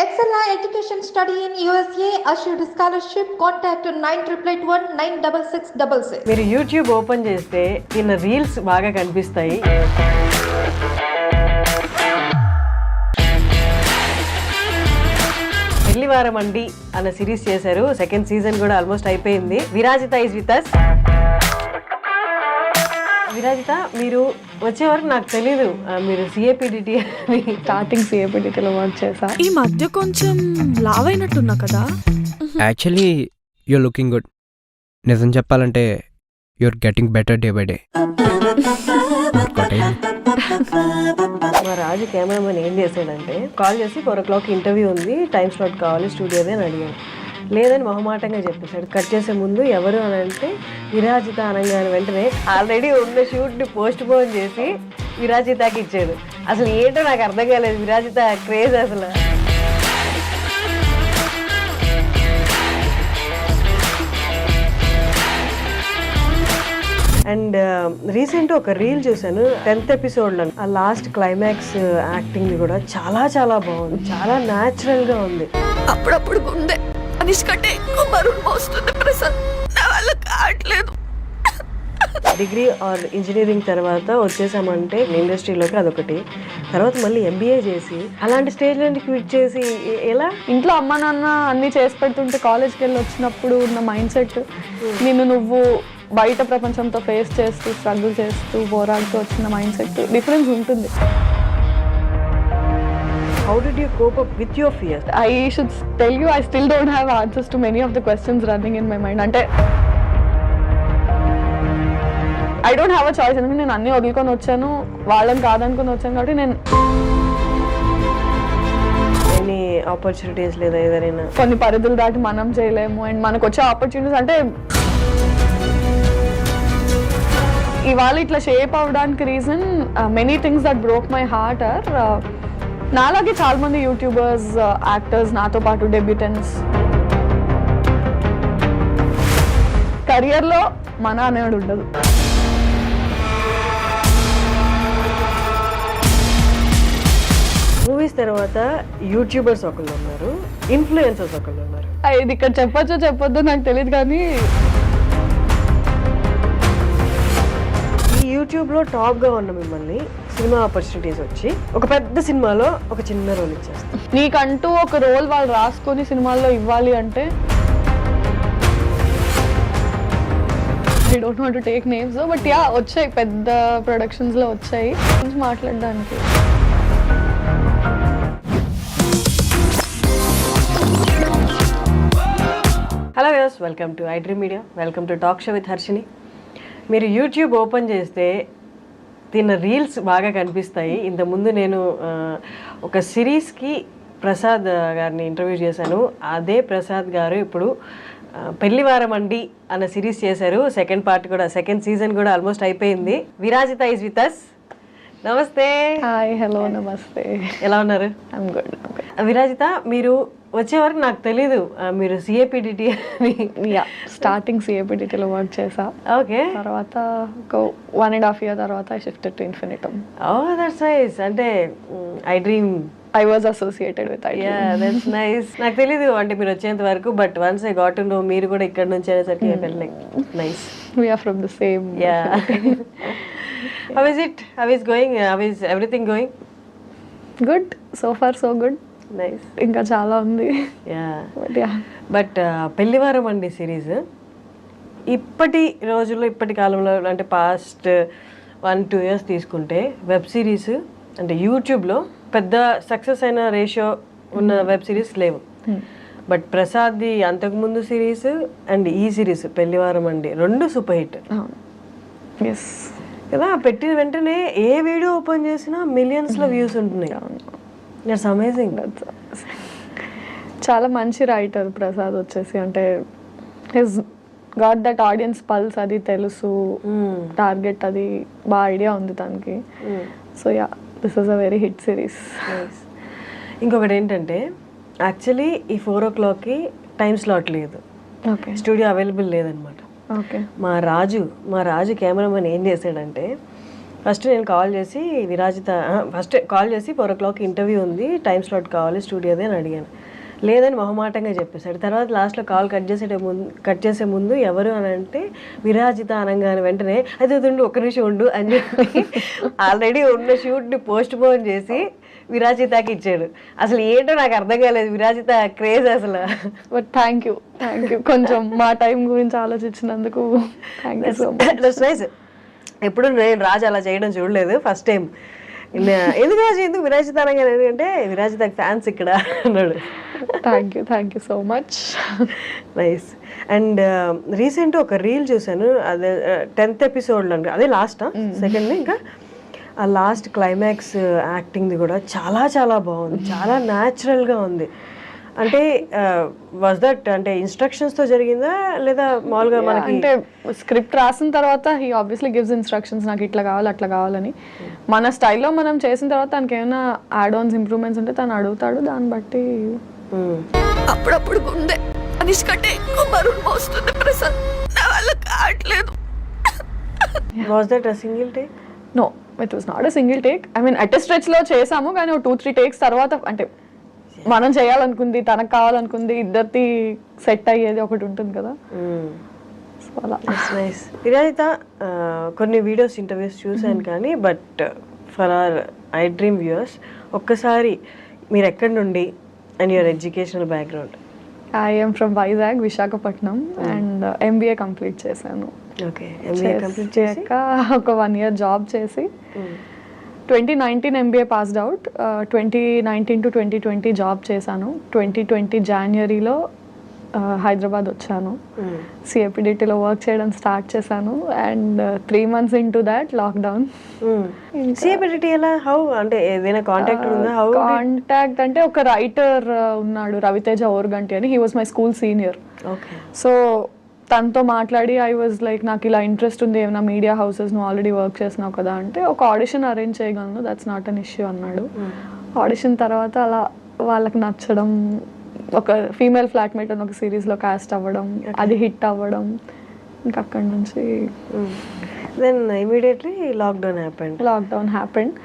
Excella Education Study in USA assured scholarship. Contact 9881 96666. మీరు YouTube open చేస్తే ఈయన reels బాగా కనిపిస్తాయి. పెళ్లివారం అండి అన్న సిరీస్ చేశారు. సెకండ్ సీజన్ కూడా ఆల్మోస్ట్ అయిపోయింది. Virajitha is with us. Virajitha, మీరు వచ్చే వరకు నాకు తెలీదు మీరు సిఏపిడిటి స్టార్టింగ్ సిఏపిడిటిలో వర్క్ చేసా. ఈ మధ్య కొంచెం లావ్ అయినట్టున్నా కదా. Actually your looking good. నిజం చెప్పాలంటే you're getting better day by day. మా రాజు కెమెరామెన్ ఏం చేశాడంటే కాల్ చేసి 4 o'clock ఇంటర్వ్యూ ఉంది, టైం స్లాట్ కావాలి స్టూడియోదే అని అడిగాను. లేదని మొహమాటంగా చెప్పేశాడు. కట్ చేసే ముందు ఎవరు అని అంటే విరాజిత అనగానే వెంటనే ఆల్రెడీ ఉన్న షూట్ని పోస్ట్ పోన్ చేసి విరాజితకి ఇచ్చాడు. అసలు ఏంటో నాకు అర్థం కాలేదు. విరాజిత క్రేజ్ అసలు. అండ్ రీసెంట్ ఒక రీల్ చూసాను 10th ఎపిసోడ్లో. ఆ లాస్ట్ క్లైమాక్స్ యాక్టింగ్ కూడా చాలా చాలా బాగుంది, చాలా న్యాచురల్గా ఉంది. అప్పుడప్పుడు గుండె అనిష్ కంటే ఎక్కువ బరువు మోస్తుంది ప్రసాద్. నా వల్ల కావట్లేదు. డిగ్రీ ఆర్ ఇంజనీరింగ్ తర్వాత వచ్చేసామంటే ఇండస్ట్రీలోకి అదొకటి. తర్వాత మళ్ళీ ఎంబీఏ చేసి అలాంటి స్టేజ్ నుండి క్విట్ చేసి ఎలా? ఇంట్లో అమ్మ నాన్న అన్ని చేసి పెడుతుంటే కాలేజ్కి వెళ్ళి వచ్చినప్పుడు ఉన్న మైండ్ సెట్, నువ్వు బయట ప్రపంచంతో ఫేస్ చేస్తూ స్ట్రగుల్ చేస్తూ పోరాడుతూ వచ్చిన మైండ్ సెట్ డిఫరెన్స్ ఉంటుంది. How did you cope up with your fears? I should tell you, I still don't have answers to many of the questions running in my mind. అంటే I don't have a choice. ఎందుకంటే నేను అన్ని వదులుకొని వచ్చాను, వాళ్ళని కాదనుకొని వచ్చాను. కాబట్టి నేను ఎనీ ఆపర్చునిటీస్ లేదా ఏదైనా కొన్ని పరిధులు దాటి మనం చేయలేము. అండ్ మనకు వచ్చే ఆపర్చునిటీస్ అంటే ఇవాళ ఇట్లా షేప్ అవ్వడానికి reason many things that broke my heart or నాలాగే చాలా మంది యూట్యూబర్స్, యాక్టర్స్, నాతో పాటు డెబ్యూటెంట్స్ కెరియర్లో మన అనేవాడు ఉండదు. మూవీస్ తర్వాత యూట్యూబర్స్ ఒకళ్ళు ఉన్నారు, ఇన్ఫ్లుయెన్సర్స్ ఒకళ్ళు ఉన్నారు. ఇది ఇక్కడ చెప్పొచ్చో చెప్పొద్దో నాకు తెలియదు, కానీ ఈ యూట్యూబ్లో టాప్గా ఉన్న మిమ్మల్ని సినిమా ఆపర్చునిటీస్ వచ్చి ఒక పెద్ద సినిమాలో ఒక చిన్న రోల్ ఇచ్చేస్తారు. నీకంటూ ఒక రోల్ వాళ్ళు రాసుకొని సినిమాల్లో ఇవ్వాలి అంటే I don't want to take names, but yeah వచ్చాయి, పెద్ద ప్రొడక్షన్స్లో వచ్చాయి మాట్లాడడానికి. Hello viewers, welcome to iDream media, welcome to talk show with Harshini. మీరు యూట్యూబ్ ఓపెన్ చేస్తే దీని రీల్స్ బాగా కనిపిస్తాయి. ఇంతకుముందు నేను ఒక సిరీస్కి ప్రసాద్ గారిని ఇంటర్వ్యూ చేశాను. అదే ప్రసాద్ గారు ఇప్పుడు పెళ్లివారం అండి అన్న సిరీస్ చేశారు. సెకండ్ పార్ట్ కూడా, సెకండ్ సీజన్ కూడా ఆల్మోస్ట్ అయిపోయింది. Virajitha is with us. నమస్తే. హాయ్, హలో, నమస్తే. ఎలా ఉన్నారు? I'm good. విరాజిత, మీరు వచ్చే వరకు నాకు తెలీదు మీరు సిఏపిడిటి అని. యా, స్టార్టింగ్ సిఏపిడిటిలో వర్క్ చేసా. ఓకే. తర్వాత ఒక 1.5 year తర్వాత I shifted to Infinitum. Oh, that's nice. అంటే iDream I was associated with iDream. Yeah, that's nice. నాకు తెలీదు అంటే మీరు వచ్చేంత వరకు, but once I got to know మీరు కూడా ఇక్కడ నుంచి అనేసరికి I felt like nice. We are from the same. Yeah. How is it? How is going? How is everything going? Good. So far so good. Nice. ఇంకా చాలా ఉంది. Yeah. But yeah. But పెళ్లివారం అండి series ఇప్పటి రోజుల్లో, ఇప్పటి కాలంలో అంటే past 1-2 years తీసుకుంటే వెబ్ సిరీస్ అంటే యూట్యూబ్లో పెద్ద సక్సెస్ అయిన రేషియో ఉన్న వెబ్ సిరీస్ లేవు. బట్ ప్రసాద్ది అంతకుముందు సిరీస్ అండ్ ఈ సిరీస్ పెళ్లివారం అండి 2 సూపర్ హిట్ ఎస్ కదా. పెట్టిన వెంటనే ఏ వీడియో ఓపెన్ చేసినా మిలియన్స్లో వ్యూస్ ఉంటున్నాయి. It's amazing. చాలా మంచి రైటర్ ప్రసాద్ వచ్చేసి. అంటే his got that audience pulse, అది తెలుసు, టార్గెట్ అది బాగా ఐడియా ఉంది తనకి. So yeah, this is a very hit series. ఇంకొకటి ఏంటంటే యాక్చువల్లీ ఈ 4 o'clockకి టైం స్లాట్ లేదు, ఓకే, స్టూడియో అవైలబుల్ లేదనమాట. ఓకే. మా రాజు కెమెరామెన్ ఏం చేశాడంటే ఫస్ట్ నేను కాల్ చేసి ఫస్ట్ కాల్ చేసి 4 o'clock ఇంటర్వ్యూ ఉంది, టైం స్లాట్ కావాలి స్టూడియోదే అని అడిగాను. లేదని మొహమాటంగా చెప్పేశాడు. తర్వాత లాస్ట్లో కాల్ కట్ చేసే ముందు ఎవరు అని అంటే విరాజిత అనగానే వెంటనే అయితే ఉండు, ఒక్క నిమిషం ఉండు అని చెప్పి ఆల్రెడీ ఉన్న షూట్ని పోస్ట్ పోన్ చేసి విరాజితకి ఇచ్చాడు. అసలు ఏంటో నాకు అర్థం కాలేదు, విరాజిత క్రేజ్ అసలు. బట్ థ్యాంక్ యూ కొంచెం మా టైం గురించి ఆలోచించినందుకు thank you so much. Nice. ఎప్పుడు నేను రాజు అలా చేయడం చూడలేదు, ఫస్ట్ టైం. ఎందుకు రాజు ఎందుకు విరాజిత అనగానే అంటే విరాజితకి ఫ్యాన్స్ ఇక్కడ అన్నాడు. Thank you so much. Nice. And recent ఒక రీల్ చూసాను, అదే 10th episodeలో, అదే లాస్ట్ సెకండ్. ఇంకా ఆ లాస్ట్ క్లైమాక్స్ యాక్టింగ్ది కూడా చాలా చాలా బాగుంది, చాలా న్యాచురల్గా ఉంది. అంటే వాజ్ దట్ అంటే ఇన్స్ట్రక్షన్స్తో జరిగిందా లేదా మామూలుగా మనకి? అంటే స్క్రిప్ట్ రాసిన తర్వాత హీ ఆబ్వియస్లీ గివ్స్ ఇన్స్ట్రక్షన్స్, నాకు ఇట్లా కావాలి అట్లా కావాలని. మన స్టైల్లో మనం చేసిన తర్వాత తనకి ఏమైనా యాడ్ ఆన్స్ ఇంప్రూవ్మెంట్స్ ఉంటే తను అడుగుతాడు, దాన్ని బట్టి. అప్పుడప్పుడు గుండె మనిషి కంటే ఎక్కువ బరువు మోస్తుంది ప్రసాద్, నా వల్ల కావట్లేదు. Was that a single take? No, it was not a single take. I mean at a స్ట్రెచ్లో చేసాము, కానీ ఒక 2-3 takes తర్వాత అంటే మనం చేయాలనుకుంది, తనకు కావాలనుకుంది, ఇద్దరిది సెట్ అయ్యేది ఒకటి ఉంటుంది కదా. సో అలా. నైస్. విరాజిత కొన్ని వీడియోస్ ఇంటర్వ్యూస్ చూశాను కానీ, but for hour I dream viewers ఒక్కసారి మీరు ఎక్కడి నుండి and your educational background? I M from Vizag, Visakhapatnam, and MBA complete చేశాను. ఓకే. MBA కంప్లీట్ చేశాక ఒక 1 year జాబ్ చేసి 2019 MBA passed out. 2019 to 2020 job చేశాను. 2020 Januaryలో హైదరాబాద్ వచ్చాను. CAPDTలో వర్క్ చేయడం స్టార్ట్ చేశాను. And 3 months into that lockdown. CAPDT ఎలా? హౌ అంటే ఏదైనా కాంటాక్ట్ ఉందా? హౌ కాంటాక్ట్ అంటే ఒక రైటర్ ఉన్నాడు, రవితేజ ఓర్గంటి అని. He was my school senior. Okay. So తనతో మాట్లాడి ఐ వాజ్ లైక్, నాకు ఇలా ఇంట్రెస్ట్ ఉంది, ఏమైనా మీడియా హౌసెస్ నువ్వు ఆల్రెడీ వర్క్ చేసినావు కదా అంటే, ఒక ఆడిషన్ అరేంజ్ చేయగలను, దట్స్ నాట్ అన్ ఇష్యూ అన్నాడు. ఆడిషన్ తర్వాత అలా వాళ్ళకి నచ్చడం, ఒక ఫీమేల్ ఫ్లాట్మేట్ అని ఒక సిరీస్లో కాస్ట్ అవ్వడం, అది హిట్ అవ్వడం, ఇంకా అక్కడి నుంచి then immediately lockdown happened.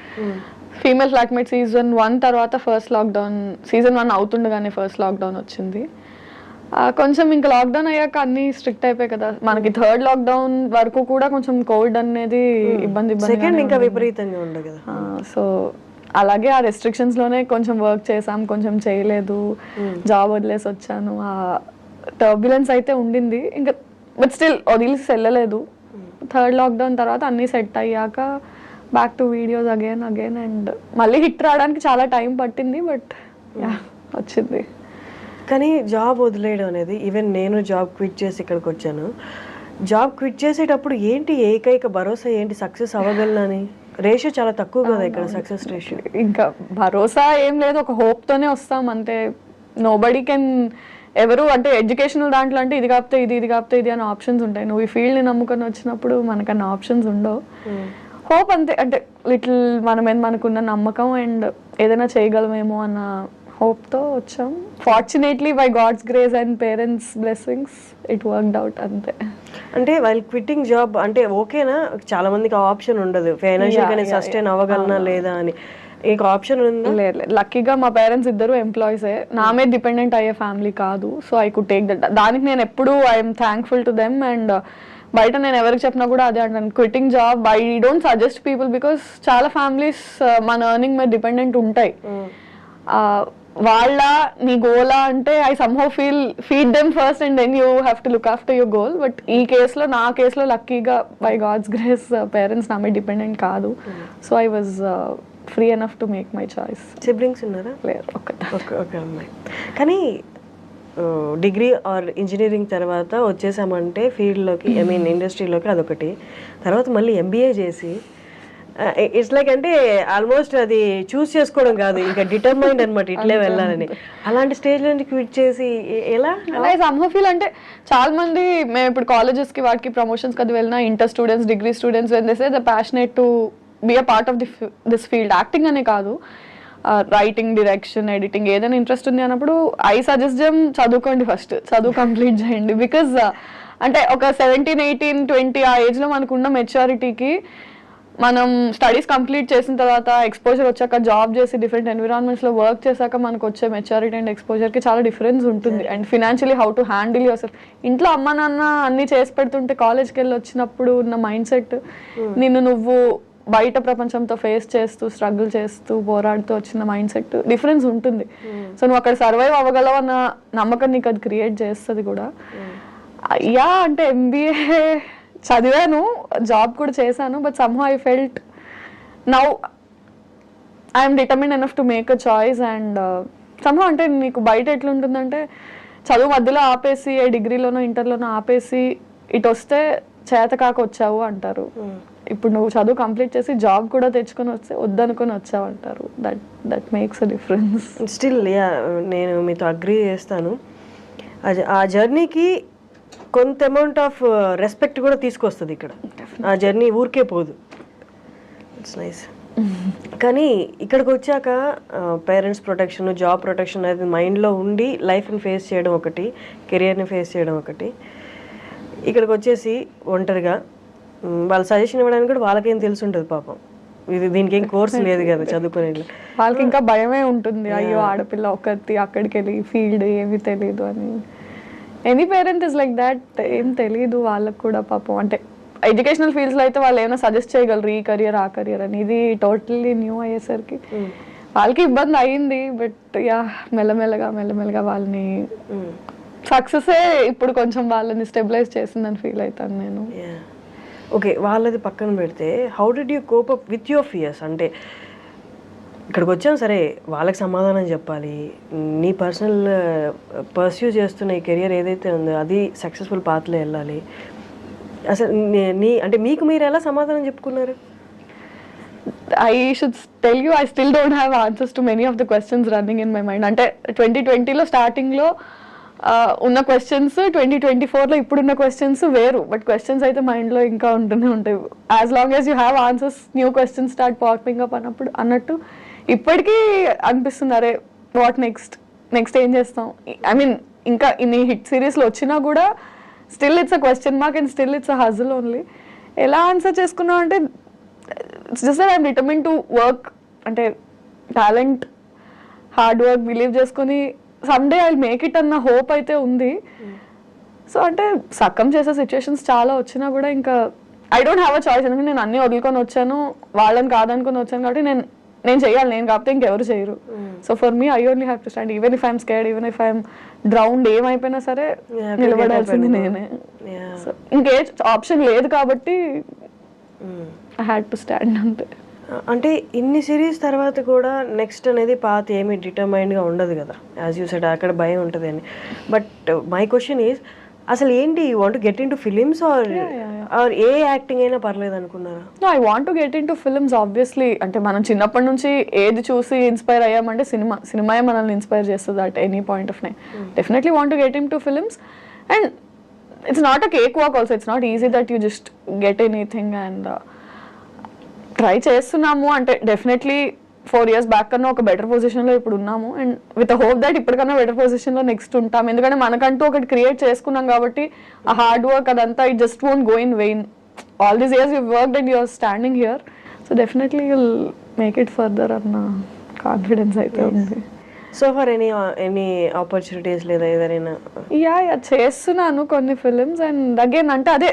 Female flatmate season 1 తర్వాత ఫస్ట్ లాక్డౌన్, సీజన్ 1 అవుతుండగానే ఫస్ట్ లాక్డౌన్ వచ్చింది. కొంచెం ఇంకా లాక్డౌన్ అయ్యాక అన్ని స్ట్రిక్ట్ అయిపోయాయి కదా మనకి. 3rd లాక్డౌన్ వరకు కూడా కొంచెం కోవిడ్ అనేది ఇబ్బంది ఇంకా విపరీతంగా ఉండదు కదా. సో అలాగే ఆ రెస్ట్రిక్షన్స్ లోనే కొంచెం వర్క్ చేసాం, కొంచెం చేయలేదు, జాబ్ వదిలేసి వచ్చాను. ఆ టర్బ్యులెన్స్ అయితే ఉండింది ఇంకా, బట్ స్టిల్ వదిలేసి వెళ్ళలేదు. 3rd లాక్డౌన్ తర్వాత అన్ని సెట్ అయ్యాక back to videos again and మళ్ళీ హిట్ రావడానికి చాలా టైం పట్టింది, బట్ వచ్చింది. కానీ జాబ్ వదిలేయడం అనేది, ఈవెన్ నేను జాబ్ క్విట్ చేసి ఇక్కడికి వచ్చాను. జాబ్ క్విట్ చేసేటప్పుడు ఏంటి ఏకైక భరోసా ఏంటి, సక్సెస్ అవ్వగలనని? రేషియో చాలా తక్కువ కదా ఇక్కడ, సక్సెస్ రేషియో. ఇంకా భరోసా ఏం లేదు, ఒక హోప్తోనే వస్తాం అంతే. నోబడీ కెన్ ఎవరు అంటే ఎడ్యుకేషనల్ దాంట్లో అంటే ఇది కాకపోతే ఇది కాకపోతే ఇది అని ఆప్షన్స్ ఉంటాయి. నువ్వు ఈ ఫీల్డ్ని నమ్ముకొని వచ్చినప్పుడు మనకన్నా ఆప్షన్స్ ఉండవు. హోప్ అంతే, అంటే లిటిల్ మనకున్న నమ్మకం అండ్ ఏదైనా చేయగలమేమో అన్న హోప్తో వచ్చాం. Fortunately by God's grace and parents blessings it worked out అంతే. అంటే వైల్ క్విట్టింగ్ జాబ్ అంటే ఓకేనా? చాలా మందికి ఆ ఆప్షన్ ఉండదు, ఫైనాన్షియల్ గానే సస్టైన్ అవ్వగలనా లేదా అని. మీకు ఆప్షన్ ఉందా? లేదు. లక్కీగా మా పేరెంట్స్ ఇద్దరు ఎంప్లాయీసే, నా మీద డిపెండెంట్ అయ్యే ఫ్యామిలీ కాదు. So I could take that. దానికి నేను ఎప్పుడు I'm thankful to them. And బయట నేను ఎవరికి చెప్పినా కూడా అదే అంటాను, quitting job I don't suggest people, because చాలా ఫ్యామిలీస్ మన ఎర్నింగ్ మీద డిపెండెంట్ ఉంటాయి. వాళ్ళ నీ గోలా అంటే I somehow feed them first and then you have to look after your goal. But ఈ కేసులో నా కేసులో లక్కీగా బై గాడ్స్ గ్రేస్ పేరెంట్స్ నా మీద డిపెండెంట్ కాదు. So I was free enough to make my choice. Siblings ఉన్నారా? లేరు, ఒక అమ్మాయి. కానీ డిగ్రీ ఆర్ ఇంజనీరింగ్ తర్వాత వచ్చేసామంటే ఫీల్డ్లోకి, ఐ మీన్ ఇండస్ట్రీలోకి, అదొకటి. తర్వాత మళ్ళీ MBA చేసి ఇట్స్ లైక్ అంటే ఆల్మోస్ట్ అది చూస్ చేసుకోవడం కాదు, ఇంకా డిటర్మైండ్ అనమాట ఇట్లే వెళ్ళాలని. అలాంటి స్టేజ్ నుంచి క్విట్ చేసి ఎలా? సమ్హౌ ఫీల్ అంటే చాలా మంది మేము ఇప్పుడు కాలేజెస్కి వాటికి ప్రమోషన్స్కి అది వెళ్ళినా, inter students, degree students when they say the passionate to be a part of this field. Acting అనే కాదు, రైటింగ్, డైరెక్షన్, ఎడిటింగ్ ఏదైనా ఇంట్రెస్ట్ ఉంది అన్నప్పుడు ఐ సజెస్ట్ దెమ్ చదువుకోండి, ఫస్ట్ చదువు కంప్లీట్ చేయండి. బికాజ్ అంటే ఒక 17, 18, 20 ఆ ఏజ్లో మనకున్న మెచ్యూరిటీకి మనం స్టడీస్ కంప్లీట్ చేసిన తర్వాత ఎక్స్పోజర్ వచ్చాక జాబ్ చేసి డిఫరెంట్ ఎన్విరాన్మెంట్స్లో వర్క్ చేశాక మనకు వచ్చే మెచ్యూరిటీ అండ్ ఎక్స్పోజర్కి చాలా డిఫరెన్స్ ఉంటుంది. And financially how to handle your self. ఇంట్లో అమ్మ నాన్న అన్నీ చేసి పెడుతుంటే కాలేజ్కి వెళ్ళి వచ్చినప్పుడు ఉన్న మైండ్ సెట్ నువ్వు బయట ప్రపంచంతో ఫేస్ చేస్తూ స్ట్రగుల్ చేస్తూ పోరాడుతూ వచ్చిన మైండ్ సెట్ డిఫరెన్స్ ఉంటుంది. సో నువ్వు అక్కడ సర్వైవ్ అవ్వగలవు అన్న నమ్మకం నీకు అది క్రియేట్ చేస్తుంది కూడా. యా అంటే MBA చదివాను, జాబ్ కూడా చేశాను, but somehow I felt now I'm determine enough to make a choice. And somehow అంటే నీకు బయట ఎట్లుంటుందంటే చదువు మధ్యలో ఆపేసి డిగ్రీలోనో ఇంటర్లోనో ఆపేసి ఇటు వస్తే చేత కాక వచ్చావు అంటారు. ఇప్పుడు నువ్వు చదువు కంప్లీట్ చేసి జాబ్ కూడా తెచ్చుకొని వస్తే వద్దనుకొని వచ్చావు అంటారు. That makes a difference. Still నేను మీతో అగ్రీ చేస్తాను. ఆ జర్నీకి కొంత అమౌంట్ ఆఫ్ రెస్పెక్ట్ కూడా తీసుకొస్తుంది ఇక్కడ. ఆ జర్నీ ఊరికే పోదు. It's nice. కానీ ఇక్కడికి వచ్చాక పేరెంట్స్ ప్రొటెక్షన్, జాబ్ ప్రొటెక్షన్ అనేది మైండ్లో ఉండి లైఫ్ని ఫేస్ చేయడం ఒకటి, కెరియర్ని ఫేస్ చేయడం ఒకటి. ఇక్కడికి వచ్చేసి ఒంటరిగా వాళ్ళ సజెషన్ ఇవ్వడానికి కూడా వాళ్ళకేం తెలిసి ఉంటుంది పాపం. ఇది దీనికి ఏం కోర్స్ లేదు కదా చదువుకునే వాళ్ళకి. ఇంకా భయమే ఉంటుంది, అయ్యో ఆడపిల్ల ఒకటి అక్కడికి వెళ్ళి ఫీల్డ్ ఏమీ తెలియదు అని. Any parent is like that. ఏం తెలియదు వాళ్ళకు కూడా పాపం. అంటే ఎడ్యుకేషనల్ ఫీల్డ్స్లో అయితే వాళ్ళు ఏమైనా సజెస్ట్ చేయగలరు ఈ కెరియర్ ఆ కెరియర్ అని. ఇది టోటల్లీ న్యూ అయ్యేసరికి వాళ్ళకి ఇబ్బంది అయింది. బట్ యా మెల్లమెల్లగా వాళ్ళని సక్సెసే ఇప్పుడు కొంచెం వాళ్ళని స్టెబిలైజ్ చేసిందని ఫీల్ అవుతాను నేను. ఓకే, వాళ్ళది పక్కన పెడితే how did you cope up with your fears? అంటే ఇక్కడికి వచ్చాం సరే, వాళ్ళకి సమాధానం చెప్పాలి. నీ పర్సనల్ పర్స్యూ చేస్తున్న ఈ కెరియర్ ఏదైతే ఉందో అది సక్సెస్ఫుల్ పాత్లో వెళ్ళాలి. అసలు అంటే మీకు మీరు ఎలా సమాధానం చెప్పుకున్నారు? I should tell you, I still don't have answers to many of the questions running in my mind. అంటే 2020లో స్టార్టింగ్లో ఉన్న క్వశ్చన్స్ 2024లో ఇప్పుడున్న క్వశ్చన్స్ వేరు. బట్ క్వశ్చన్స్ అయితే మైండ్లో ఇంకా ఉంటూనే ఉంటాయి. As long as you have answers new questions start popping up అన్నట్టు ఇప్పటికీ అనిపిస్తుంది, అరే వాట్ నెక్స్ట్ ఏం చేస్తాం. ఐ మీన్ ఇంకా ఇన్ని హిట్ సిరీస్లో వచ్చినా కూడా still it's a question mark and still it's a హజిల్ only. ఎలా ఆన్సర్ చేసుకున్నాం అంటే it's just that I'm determine to work. అంటే టాలెంట్, హార్డ్ వర్క్ బిలీవ్ చేసుకొని సమ్డే ఐ మేక్ ఇట్ అన్న హోప్ అయితే ఉంది. సో అంటే సక్కం చేసే సిచ్యువేషన్స్ చాలా వచ్చినా కూడా ఇంకా I don't have a choice. ఎందుకంటే నేను అన్ని వదులుకొని వచ్చాను, వాళ్ళని కాదనుకొని వచ్చాను కాబట్టి నేను చేయాలి. నేను కాకపోతే ఇంకెవరు చేయరు. So for me I only have to stand. Even if I'm scared, even if I'm drowned, ఏమైపోయినా సరే నిలబడాల్సింది నేనే. సో ఇంకే ఆప్షన్ లేదు కాబట్టి ఐ హ్యాడ్ టు స్టాండ్ అంతే. అంటే ఇన్ని సిరీస్ తర్వాత కూడా నెక్స్ట్ అనేది పాత ఏమి డిటర్మైన్డ్గా ఉండదు కదా, యాజ్ యూ సెడ్ అక్కడ భయం ఉంటుంది అని. బట్ మై క్వశ్చన్ ఈజ్, అసలు ఏంటి, you want to get into films or ఏ యాక్టింగ్ అయినా పర్లేదు అనుకున్నారా? I want to get into films obviously. అంటే మనం చిన్నప్పటి నుంచి ఏది చూసి ఇన్స్పైర్ అయ్యామంటే సినిమాయే మనల్ని ఇన్స్పైర్ చేస్తుంది at any point of time. Definitely want to get into films. And it's not a cake walk also. It's not easy that you just get anything. And try చేస్తున్నాము. అంటే definitely 4 years back కన్నా ఒక better పొజిషన్లో ఇప్పుడు ఉన్నాము. And with hope that ఇప్పటికన్నా better పొజిషన్లో next ఉంటాం. ఎందుకంటే మనకంటూ ఒకటి క్రియేట్ చేసుకున్నాం కాబట్టి ఆ హార్డ్ వర్క్ అదంతా it just won't go in vain. All these years you worked and you're standing here. So definitely you'll make it further అన్న కాన్ఫిడెన్స్ అయితే ఉంది. సో ఫర్ ఎనీ ఆపర్చునిటీస్ లేదా ఏదైనా? యా చేస్తున్నాను కొన్ని ఫిలిమ్స్. అండ్ అగైన్ అంటే అదే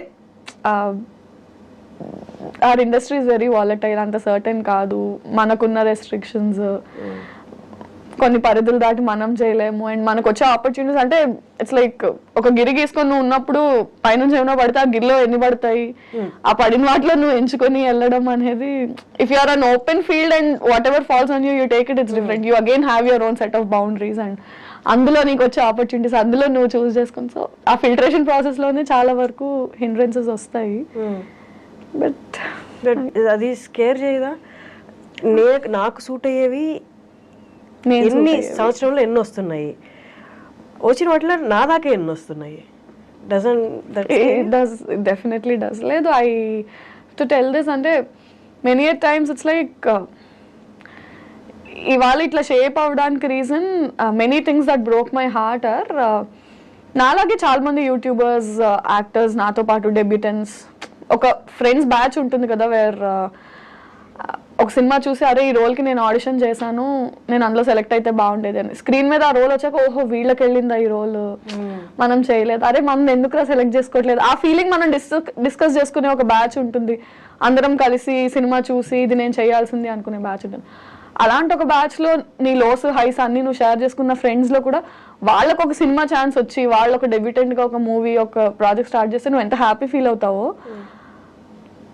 our industry is very volatile. అంత సర్టెన్ కాదు. మనకున్న రెస్ట్రిక్షన్స్, కొన్ని పరిధులు దాటి మనం చేయలేము. అండ్ మనకు వచ్చే ఆపర్చునిటీస్ అంటే ఇట్స్ లైక్ ఒక గిరి గీసుకొని నువ్వు ఉన్నప్పుడు పైనుంచి ఏమైనా పడితే ఆ గిరిలో ఎన్ని పడతాయి, ఆ పడిన వాటిలో నువ్వు ఎంచుకొని వెళ్ళడం అనేది, if you are an open field and whatever falls on you take it, it's different. You again have your own set of boundaries and అందులో నీకు వచ్చే ఆపర్చునిటీస్ అందులో నువ్వు చూస్ చేసుకుని. సో ఆ ఫిల్టరేషన్ ప్రాసెస్లోనే చాలా వరకు హిండ్రెన్సెస్ వస్తాయి. బట్ అది స్కేర్ చేయదా? నాకు సూట్ అయ్యేవి ఎన్ని సంవత్సరంలో ఎన్ని వస్తున్నాయి, వచ్చిన వాటిలో నా దాకా ఎన్ని వస్తున్నాయి. Definitely does. లేదు, ఐ టు టెల్ దిస్ అంటే మెనీ టైమ్స్ ఇట్స్ లైక్ ఇవాళ ఇట్లా షేప్ అవ్వడానికి reason many things that broke my heart or నాలాగే చాలా మంది యూట్యూబర్స్, యాక్టర్స్, నాతో పాటు డెబ్యూటెంట్స్, ఒక ఫ్రెండ్స్ బ్యాచ్ ఉంటుంది కదా వేర్ ఒక సినిమా చూసి అరే ఈ రోల్కి నేను ఆడిషన్ చేశాను, నేను అందులో సెలెక్ట్ అయితే బాగుండేది అని. స్క్రీన్ మీద ఆ రోల్ వచ్చాక ఓహో వీళ్ళకి వెళ్ళిందా ఈ రోల్, మనం చేయలేదు, అరే మనం ఎందుకు సెలెక్ట్ చేసుకోవట్లేదు, ఆ ఫీలింగ్ మనం డిస్కస్ చేసుకునే ఒక బ్యాచ్ ఉంటుంది. అందరం కలిసి సినిమా చూసి ఇది నేను చేయాల్సింది అనుకునే బ్యాచ్ ఉంటుంది. అలాంటి ఒక బ్యాచ్లో నీ లోస్ హైస్ అన్ని నువ్వు షేర్ చేసుకున్న ఫ్రెండ్స్లో కూడా వాళ్ళకు ఒక సినిమా ఛాన్స్ వచ్చి వాళ్ళు ఒక డెబ్యూటెంట్గా ఒక మూవీ ఒక ప్రాజెక్ట్ స్టార్ట్ చేస్తే నువ్వు ఎంత హ్యాపీ ఫీల్ అవుతావో,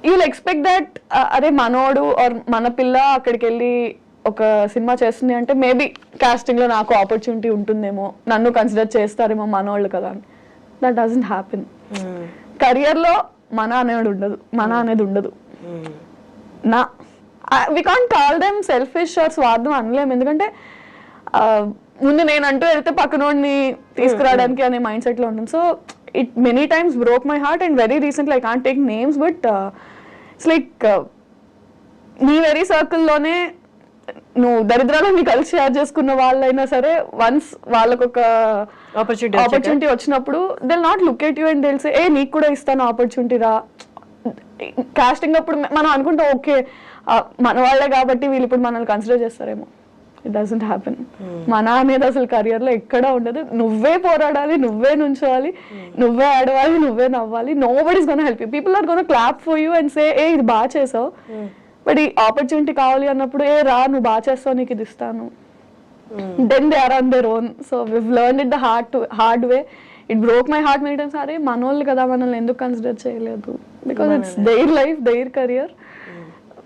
యూ విల్ ఎక్స్పెక్ట్ దట్ అరే మనోడు ఆర్ మన పిల్ల అక్కడికి వెళ్ళి ఒక సినిమా చేస్తుంది అంటే మేబీ కాస్టింగ్లో నాకు ఆపర్చునిటీ ఉంటుందేమో, నన్ను కన్సిడర్ చేస్తారేమో మనోళ్ళు కదా అని. That doesn't happen. కెరియర్లో మన అనేది ఉండదు. నా we can't call them selfish or స్వార్థం అనలేము, ఎందుకంటే ముందు నేను అంటూ వెళ్తే పక్కనోడిని తీసుకురావడానికి అనే మైండ్ సెట్లో ఉంటుంది. So it many times broke my heart and very recently I can't take names but it's like నీ వెరీ సర్కిల్లోనే నువ్వు దరిద్రాలని కలిసి షేర్ చేసుకున్న వాళ్ళైనా సరే వన్స్ వాళ్ళకు ఒక ఆపర్చునిటీ వచ్చినప్పుడు they will not look at you and they will say ఏ నీకు కూడా ఇస్తాను ఆపర్చునిటీ రా. కాస్టింగ్ అప్పుడు మనం అనుకుంటాం ఓకే మన వాళ్ళే కాబట్టి వీళ్ళు ఇప్పుడు మనల్ని కన్సిడర్ చేస్తారేమో. It doesn't happen. మన అనేది అసలు కెరియర్లో ఎక్కడా ఉండదు. నువ్వే పోరాడాలి, నువ్వే నుంచోవాలి, నువ్వే ఆడవాలి, నువ్వే నవ్వాలి. Nobody is gonna help you. People are gonna clap for you and say ఏ ఇది బాగా చేసావు, బట్ ఈ ఆపర్చునిటీ కావాలి అన్నప్పుడు ఏ రా నువ్వు బాగా చేస్తావు నీకు ఇది ఇస్తాను. Then they are on their own. So we've learned it the hard way. It broke my heart many times. అరే మనోళ్ళు కదా మనల్ని ఎందుకు కన్సిడర్ చేయలేదు, because it's their life their career.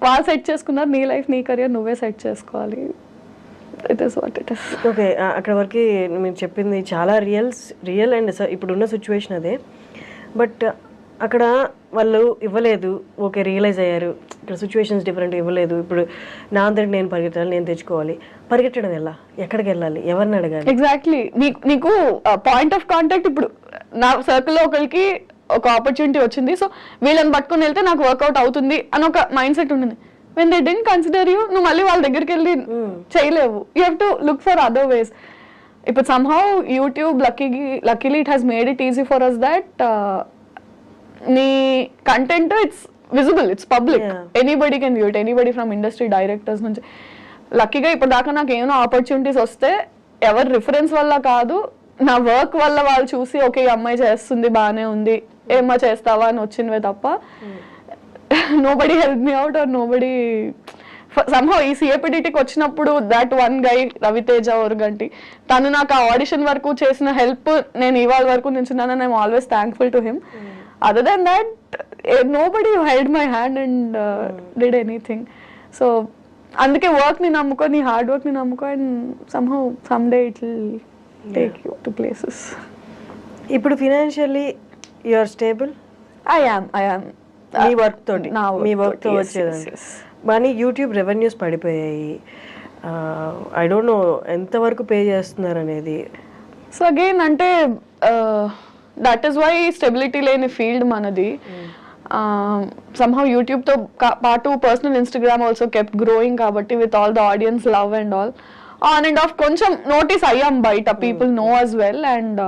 వాళ్ళు సెట్ చేసుకున్నారు, నీ లైఫ్ నీ కెరియర్ నువ్వే సెట్ చేసుకోవాలి. It is what it is. Okay, అక్కడ వరకు మీరు చెప్పింది చాలా రియల్ అండ్ ఇప్పుడున్న సిచ్యువేషన్ అదే. బట్ అక్కడ వాళ్ళు ఇవ్వలేదు, ఓకే రియలైజ్ అయ్యారు ఇక్కడ సిచ్యువేషన్స్ డిఫరెంట్, ఇవ్వలేదు. ఇప్పుడు నా అంతటి నేను పరిగెత్తాలి, నేను తెచ్చుకోవాలి. పరిగెట్టడం ఎలా, ఎక్కడికి వెళ్ళాలి, ఎవరిని అడగాలి? ఎగ్జాక్ట్లీ. నీకు పాయింట్ ఆఫ్ కాంటాక్ట్ ఇప్పుడు నా సర్కిల్లో ఒకరికి ఒక ఆపర్చునిటీ వచ్చింది, సో వీళ్ళని పట్టుకుని వెళ్తే నాకు వర్కౌట్ అవుతుంది అని ఒక మైండ్ సెట్ ఉంటుంది. When they don't consider you, నువ్వు మళ్ళీ వాళ్ళ దగ్గరికి వెళ్ళి చేయలేవు. You have to look for other ways. ఇప్పుడు somehow YouTube luckily it has made it easy for us that నీ content it's visible, it's public, anybody can view it, anybody from industry directors నుంచి. లక్కీగా ఇప్పుడు దాకా నాకు ఏమైనా opportunities వస్తే ఎవరి రిఫరెన్స్ వల్ల కాదు, నా వర్క్ వల్ల వాళ్ళు చూసి ఓకే ఈ అమ్మాయి చేస్తుంది బాగానే ఉంది ఏమ్మా చేస్తావా అని వచ్చినవే తప్ప nobody help me out or nobody. Somehow ఈ సిఏపిడిటీకి వచ్చినప్పుడు that one guy Ravi Teja Oruganti తను నాకు ఆ ఆడిషన్ వరకు చేసిన హెల్ప్ నేను ఇవాళ వరకు నిల్చున్నాను. I'm always thankful to him. Other than that nobody held my hand and did anything. So అందుకే వర్క్ ని నమ్ముకో, నీ హార్డ్ వర్క్ ని నమ్ముకో, and somehow some day it will take you to places. ఇప్పుడు financially you are stable? I am మీ work తోటి, మీ వర్క్ తో వచ్చేదండి. కానీ యూట్యూబ్ రెవెన్యూస్ పడిపోయాయి. ఐ డోంట్ నో ఎంతవరకు పే చేస్తున్నారు అనేది. సో అగైన్ అంటే దట్ ఈస్ వై స్టెబిలిటీ లేని ఫీల్డ్ మనది. somehow యూట్యూబ్ తో పాటు personal Instagram also kept growing కాబట్టి with all the audience love and all on and off కొంచెం నోటీస్ అయ్యాం బయట, people know us well. And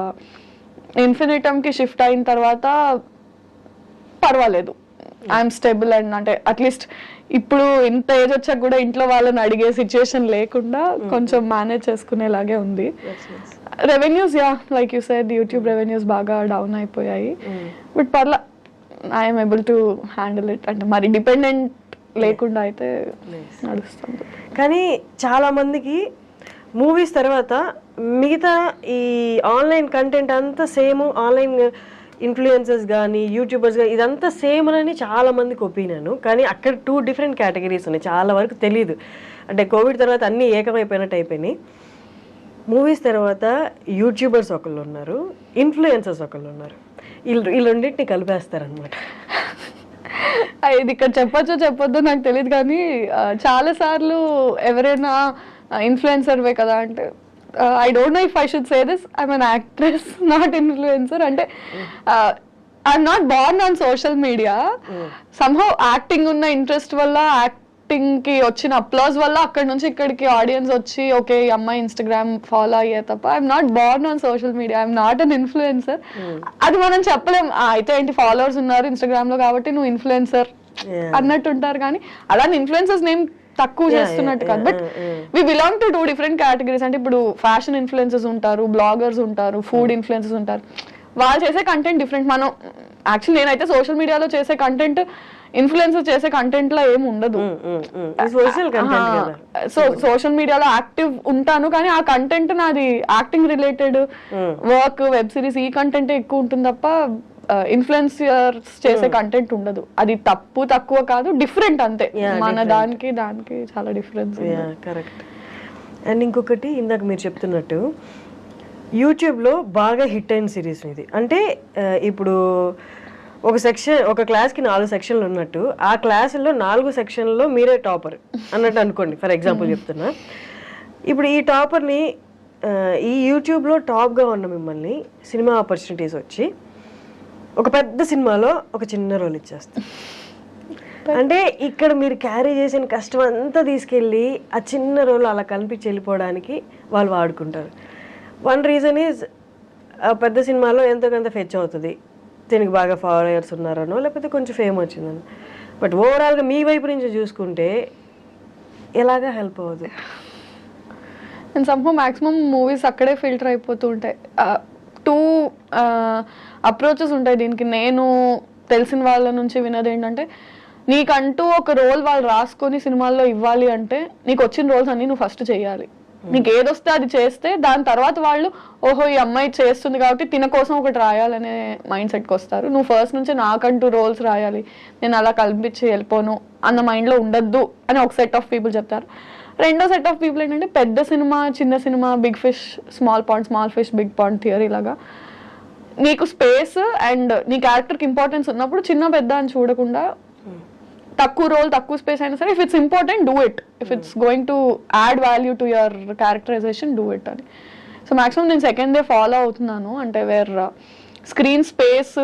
Infinitum కి షిఫ్ట్ అయిన తర్వాత పర్వాలేదు, ఐఎమ్ స్టేబుల్. అండ్ అంటే అట్లీస్ట్ ఇప్పుడు ఇంత ఏజ్ వచ్చాక కూడా ఇంట్లో వాళ్ళని అడిగే సిచ్యుయేషన్ లేకుండా కొంచెం మేనేజ్ చేసుకునేలాగే ఉంది. Revenues yeah like you said YouTube revenues బాగా డౌన్ అయిపోయాయి, బట్ పర్లా I'm able to handle it. అంటే మరి డిపెండెంట్ లేకుండా అయితే నడుస్తుంది. కానీ చాలా మందికి మూవీస్ తర్వాత మిగతా ఈ ఆన్లైన్ కంటెంట్ అంతా సేమ్, ఆన్లైన్ ఇన్ఫ్లుయెన్సర్స్ కానీ యూట్యూబర్స్ కానీ ఇదంతా సేమ్ అని చాలా మందికి ఒపీనియన్. కానీ అక్కడ 2 డిఫరెంట్ కేటగిరీస్ ఉన్నాయి, చాలా వరకు తెలియదు. అంటే కోవిడ్ తర్వాత అన్నీ ఏకమైపోయినట్టు అయిపోయినాయి. మూవీస్ తర్వాత యూట్యూబర్స్ ఒకళ్ళు ఉన్నారు, ఇన్ఫ్లుయెన్సర్స్ ఒకళ్ళు ఉన్నారు. ఈ రెండింటిని కలిపేస్తారనమాట. ఇది ఇక్కడ చెప్పొద్దో నాకు తెలియదు, కానీ చాలా సార్లు ఎవరైనా ఇన్ఫ్లుయెన్సర్వే కదా అంటే I don't know if I should say this, I'm an actress, not influencer. అంటే I'm not born on social media. Somehow acting ఉన్న ఇంట్రెస్ట్ వల్ల, యాక్టింగ్ కి వచ్చిన అప్లాజ్ వల్ల అక్కడి నుంచి ఇక్కడికి ఆడియన్స్ వచ్చి ఓకే ఈ అమ్మాయి ఇన్స్టాగ్రామ్ ఫాలో అయ్యే తప్ప I'm not Born on social media, I'm not an influencer. అది మనం చెప్పలేం. అయితే ఏంటి ఫాలోవర్స్ ఉన్నారు ఇన్స్టాగ్రామ్ లో కాబట్టి నువ్వు ఇన్ఫ్లుయెన్సర్ అన్నట్టు ఉంటారు. కానీ అలానే ఇన్ఫ్లుయెన్సర్స్ నేమ్ తక్కువ చేస్తున్నట్టు కాదు, but we belong to 2 different categories. అంటే ఇప్పుడు ఫ్యాషన్ ఇన్ఫ్లుయెన్సర్స్ ఉంటారు, బ్లాగర్స్ ఉంటారు, ఫుడ్ ఇన్ఫ్లుయెన్సర్స్ ఉంటారు. వాళ్ళు చేసే కంటెంట్ డిఫరెంట్. మనం యాక్చువల్లీ నేనైతే సోషల్ మీడియాలో చేసే కంటెంట్ ఇన్ఫ్లుయెన్సర్ చేసే కంటెంట్ లో ఏమి ఉండదు. సో సోషల్ మీడియాలో యాక్టివ్ ఉంటాను, కానీ ఆ కంటెంట్ నాది acting related work, web series, ఈ కంటెంట్ ఎక్కువ ఉంటుంది తప్ప ఇన్ఫ్లుయెన్సర్స్ చేసే కంటెంట్ ఉండదు. అది తక్కువ కాదు, డిఫరెంట్ అంతే. మన దానికి చాలా డిఫరెన్స్. కరెక్ట్. అండ్ ఇంకొకటి ఇందాక మీరు చెప్తున్నట్టు యూట్యూబ్లో బాగా హిట్ అయిన సిరీస్ ఇది. అంటే ఇప్పుడు ఒక క్లాస్కి 4 సెక్షన్లు ఉన్నట్టు ఆ క్లాసుల్లో 4 సెక్షన్లో మీరే టాపర్ అన్నట్టు అనుకోండి, ఫర్ ఎగ్జాంపుల్ చెప్తున్నా. ఇప్పుడు ఈ టాపర్ని ఈ యూట్యూబ్లో టాప్గా ఉన్న మిమ్మల్ని సినిమా ఆపర్చునిటీస్ వచ్చి ఒక పెద్ద సినిమాలో ఒక చిన్న రోల్ ఇచ్చేస్తారు. అంటే ఇక్కడ మీరు క్యారీ చేసిన కష్టం అంతా తీసుకెళ్ళి ఆ చిన్న రోల్ అలా కనిపించి వెళ్ళిపోవడానికి వాళ్ళు వాడుకుంటారు. వన్ రీజన్ ఈజ్ ఆ పెద్ద సినిమాలో ఎంతో కొంత ఫెచ్ అవుతుంది, దీనికి బాగా ఫాలోయర్స్ ఉన్నారనో లేకపోతే కొంచెం ఫేమ్ వచ్చిందని. బట్ ఓవరాల్గా మీ వైపు నుంచి చూసుకుంటే ఎలాగా హెల్ప్ అవ్వదు. అండ్ సమ్హౌ మ్యాక్సిమం మూవీస్ అక్కడే ఫిల్టర్ అయిపోతూ ఉంటాయి. 2 అప్రోచెస్ ఉంటాయి దీనికి. నేను తెలిసిన వాళ్ళ నుంచి విన్నది ఏంటంటే, నీకంటూ ఒక రోల్ వాళ్ళు రాసుకొని సినిమాల్లో ఇవ్వాలి అంటే నీకు వచ్చిన రోల్స్ అన్ని నువ్వు ఫస్ట్ చేయాలి. నీకు ఏదొస్తే అది చేస్తే దాని తర్వాత వాళ్ళు ఓహో ఈ అమ్మాయి చేస్తుంది కాబట్టి తిన కోసం ఒకటి రాయాలనే మైండ్ సెట్కి వస్తారు. నువ్వు ఫస్ట్ నుంచి నాకంటూ రోల్స్ రాయాలి, నేను అలా కల్పించి వెళ్ళిపోను అన్న మైండ్లో ఉండద్దు అని ఒక సెట్ ఆఫ్ పీపుల్ చెప్తారు. రెండో సెట్ ఆఫ్ పీపుల్ ఏంటంటే పెద్ద సినిమా, చిన్న సినిమా, big fish small pond, small fish big pond theory లాగా నీకు స్పేస్ అండ్ నీ క్యారెక్టర్కి ఇంపార్టెన్స్ ఉన్నప్పుడు చిన్న పెద్ద అని చూడకుండా తక్కువ రోల్ తక్కువ స్పేస్ అయినా సరే, if it's important do it, if it's going to add value to your characterization do it అని. సో మ్యాక్సిమం నేను సెకండ్ డే ఫాలో అవుతున్నాను. అంటే వేర్ స్క్రీన్ స్పేస్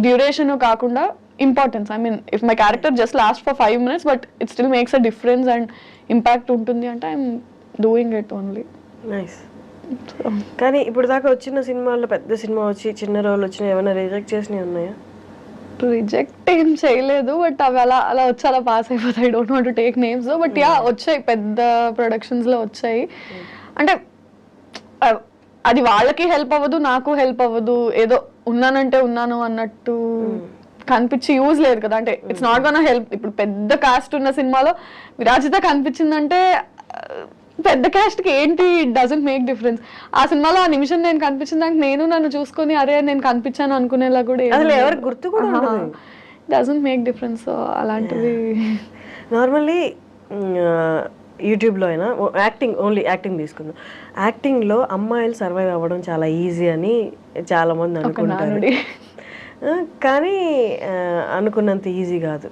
డ్యూరేషన్ కాకుండా importance. I mean if my character just last for 5 minutes but it still makes a difference and impact ఉంటుంది అంటే I'm doing it only. Nice. కానీ ఇప్పుడు దాకా వచ్చిన సినిమాల్లో పెద్ద సినిమా వచ్చి చిన్న రోల్ వచ్చిన ఏమైనా రిజెక్ట్ చేసినవి ఉన్నాయా? రిజెక్ట్ ఏం చేయలేదు, బట్ అవి అలా వచ్చి అలా పాస్ అయిపోతాయి. I don't want to take names, but yeah వచ్చాయి, పెద్ద ప్రొడక్షన్స్లో వచ్చాయి. అంటే అది వాళ్ళకి హెల్ప్ అవ్వదు, నాకు హెల్ప్ అవ్వదు. ఏదో ఉన్నానంటే ఉన్నాను అన్నట్టు కనిపించి యూజ్ లేదు కదా. అంటే ఇట్స్ నాట్ గోనా హెల్ప్. ఇప్పుడు పెద్ద కాస్ట్ ఉన్న సినిమాలో విరాజిత కనిపించిందంటే పెద్ద క్యాస్ట్ కి ఏంటి, ఇట్ డజంట్ మేక్ డిఫరెన్స్. ఆ సినిమాలో ఆ నిమిషం నేను కనిపించిన దానికి నేను నన్ను చూసుకొని అరే నేను కనిపించాను అనుకునేలా కూడా ఎవరికి గుర్తు కూడా డజంట్ మేక్ డిఫరెన్స్. అలాంటివి నార్మల్లీ యూట్యూబ్లో అయినా ఓన్లీ యాక్టింగ్ తీసుకుందాం. యాక్టింగ్లో అమ్మాయిలు సర్వైవ్ అవ్వడం చాలా ఈజీ అని చాలామంది అనుకుంటారు, కానీ అనుకున్నంత ఈజీ కాదు.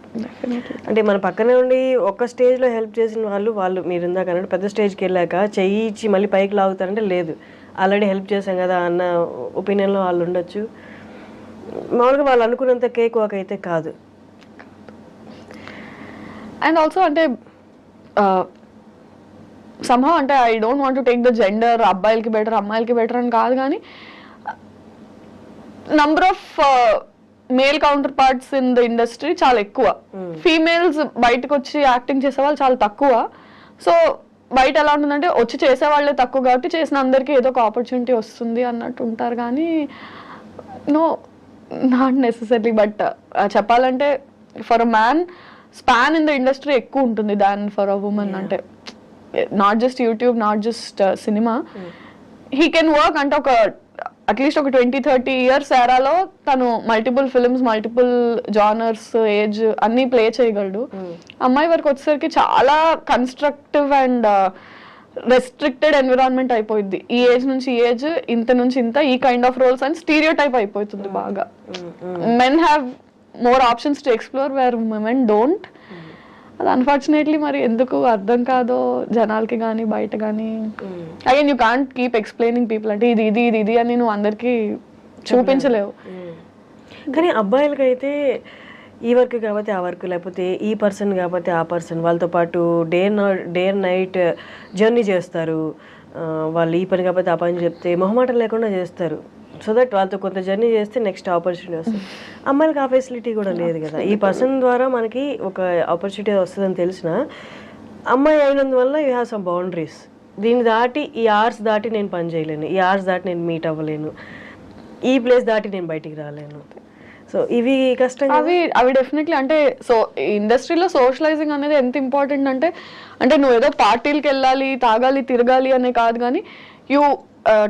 అంటే మన పక్కనే ఉండి ఒక స్టేజ్లో హెల్ప్ చేసిన వాళ్ళు మీరు ఇందాక అన్నట్టు పెద్ద స్టేజ్కి వెళ్ళాక చెయ్యి ఇచ్చి మళ్ళీ పైకి లాగుతారంటే లేదు, ఆల్రెడీ హెల్ప్ చేశాం కదా అన్న ఒపీనియన్లో వాళ్ళు ఉండొచ్చు. మామూలుగా వాళ్ళు అనుకున్నంత కేక్ వాక్ అయితే కాదు. అండ్ ఆల్సో అంటే somehow అంటే I don't want to take the gender, అబ్బాయిలకి బెటర్ అమ్మాయిలకి బెటర్ అని కాదు, కానీ number of male counter parts in the industry చాలా ఎక్కువ. ఫీమేల్స్ బయటకు వచ్చి యాక్టింగ్ చేసే వాళ్ళు చాలా తక్కువ. సో బయట ఎలా ఉంటుందంటే వచ్చి చేసే వాళ్ళే తక్కువ కాబట్టి చేసిన అందరికీ ఏదో ఒక ఆపర్చునిటీ వస్తుంది అన్నట్టు ఉంటారు, కానీ నో నాట్ నెసెసరీ. బట్ చెప్పాలంటే for a man span in the industry ఎక్కువ ఉంటుంది దాన్ ఫర్ అ ఉమెన్. అంటే not just YouTube, not just cinema, he can work అంటే ఒక అట్లీస్ట్ ఒక 20-30 years ఎరాలో తను multiple films, multiple genres, age అన్నీ play చేయగలడు. అమ్మాయి వరకు వచ్చేసరికి చాలా కన్స్ట్రక్టివ్ అండ్ రెస్ట్రిక్టెడ్ ఎన్విరాన్మెంట్ అయిపోయింది. ఈ ఏజ్ నుంచి ఈ ఏజ్, ఇంత నుంచి ఇంత, ఈ కైండ్ ఆఫ్ రోల్స్ అని స్టీరియో టైప్ అయిపోతుంది బాగా. Men have more options to explore where women don't. అది అన్ఫార్చునేట్లీ మరి ఎందుకు అర్థం కాదో జనాలకి కానీ బయట కానీ. Again you can't keep explaining people అంటే ఇది ఇది ఇది ఇది అని నువ్వు అందరికీ చూపించలేవు. కానీ అబ్బాయిలకైతే ఈ వర్క్ కాబట్టి ఆ వర్క్, లేకపోతే ఈ పర్సన్ కాబట్టి ఆ పర్సన్, వాళ్ళతో పాటు డే అండ్ నైట్ జర్నీ చేస్తారు. వాళ్ళు ఈ పని కాబట్టి ఆ పని చెప్తే మొహమాటం లేకుండా చేస్తారు. సో దట్ వాళ్ళతో కొంత జర్నీ చేస్తే నెక్స్ట్ ఆపర్చునిటీ వస్తుంది. అమ్మాయిలకి ఆ ఫెసిలిటీ కూడా లేదు కదా. ఈ పర్సన్ ద్వారా మనకి ఒక ఆపర్చునిటీ వస్తుందని తెలిసిన అమ్మాయి అయినందువల్ల యూ హ్యావ్ సమ్ బౌండరీస్. దీన్ని దాటి ఈ అవర్స్ దాటి నేను పని చేయలేను, ఈ అవర్స్ దాటి నేను మీట్ అవ్వలేను, ఈ ప్లేస్ దాటి నేను బయటికి రాలేను. సో ఇవి కష్టం. అవి డెఫినెట్లీ అంటే సో ఇండస్ట్రీలో సోషలైజింగ్ అనేది ఎంత ఇంపార్టెంట్ అంటే నువ్వు ఏదో పార్టీలకి వెళ్ళాలి, తాగాలి, తిరగాలి అనే కాదు, కానీ you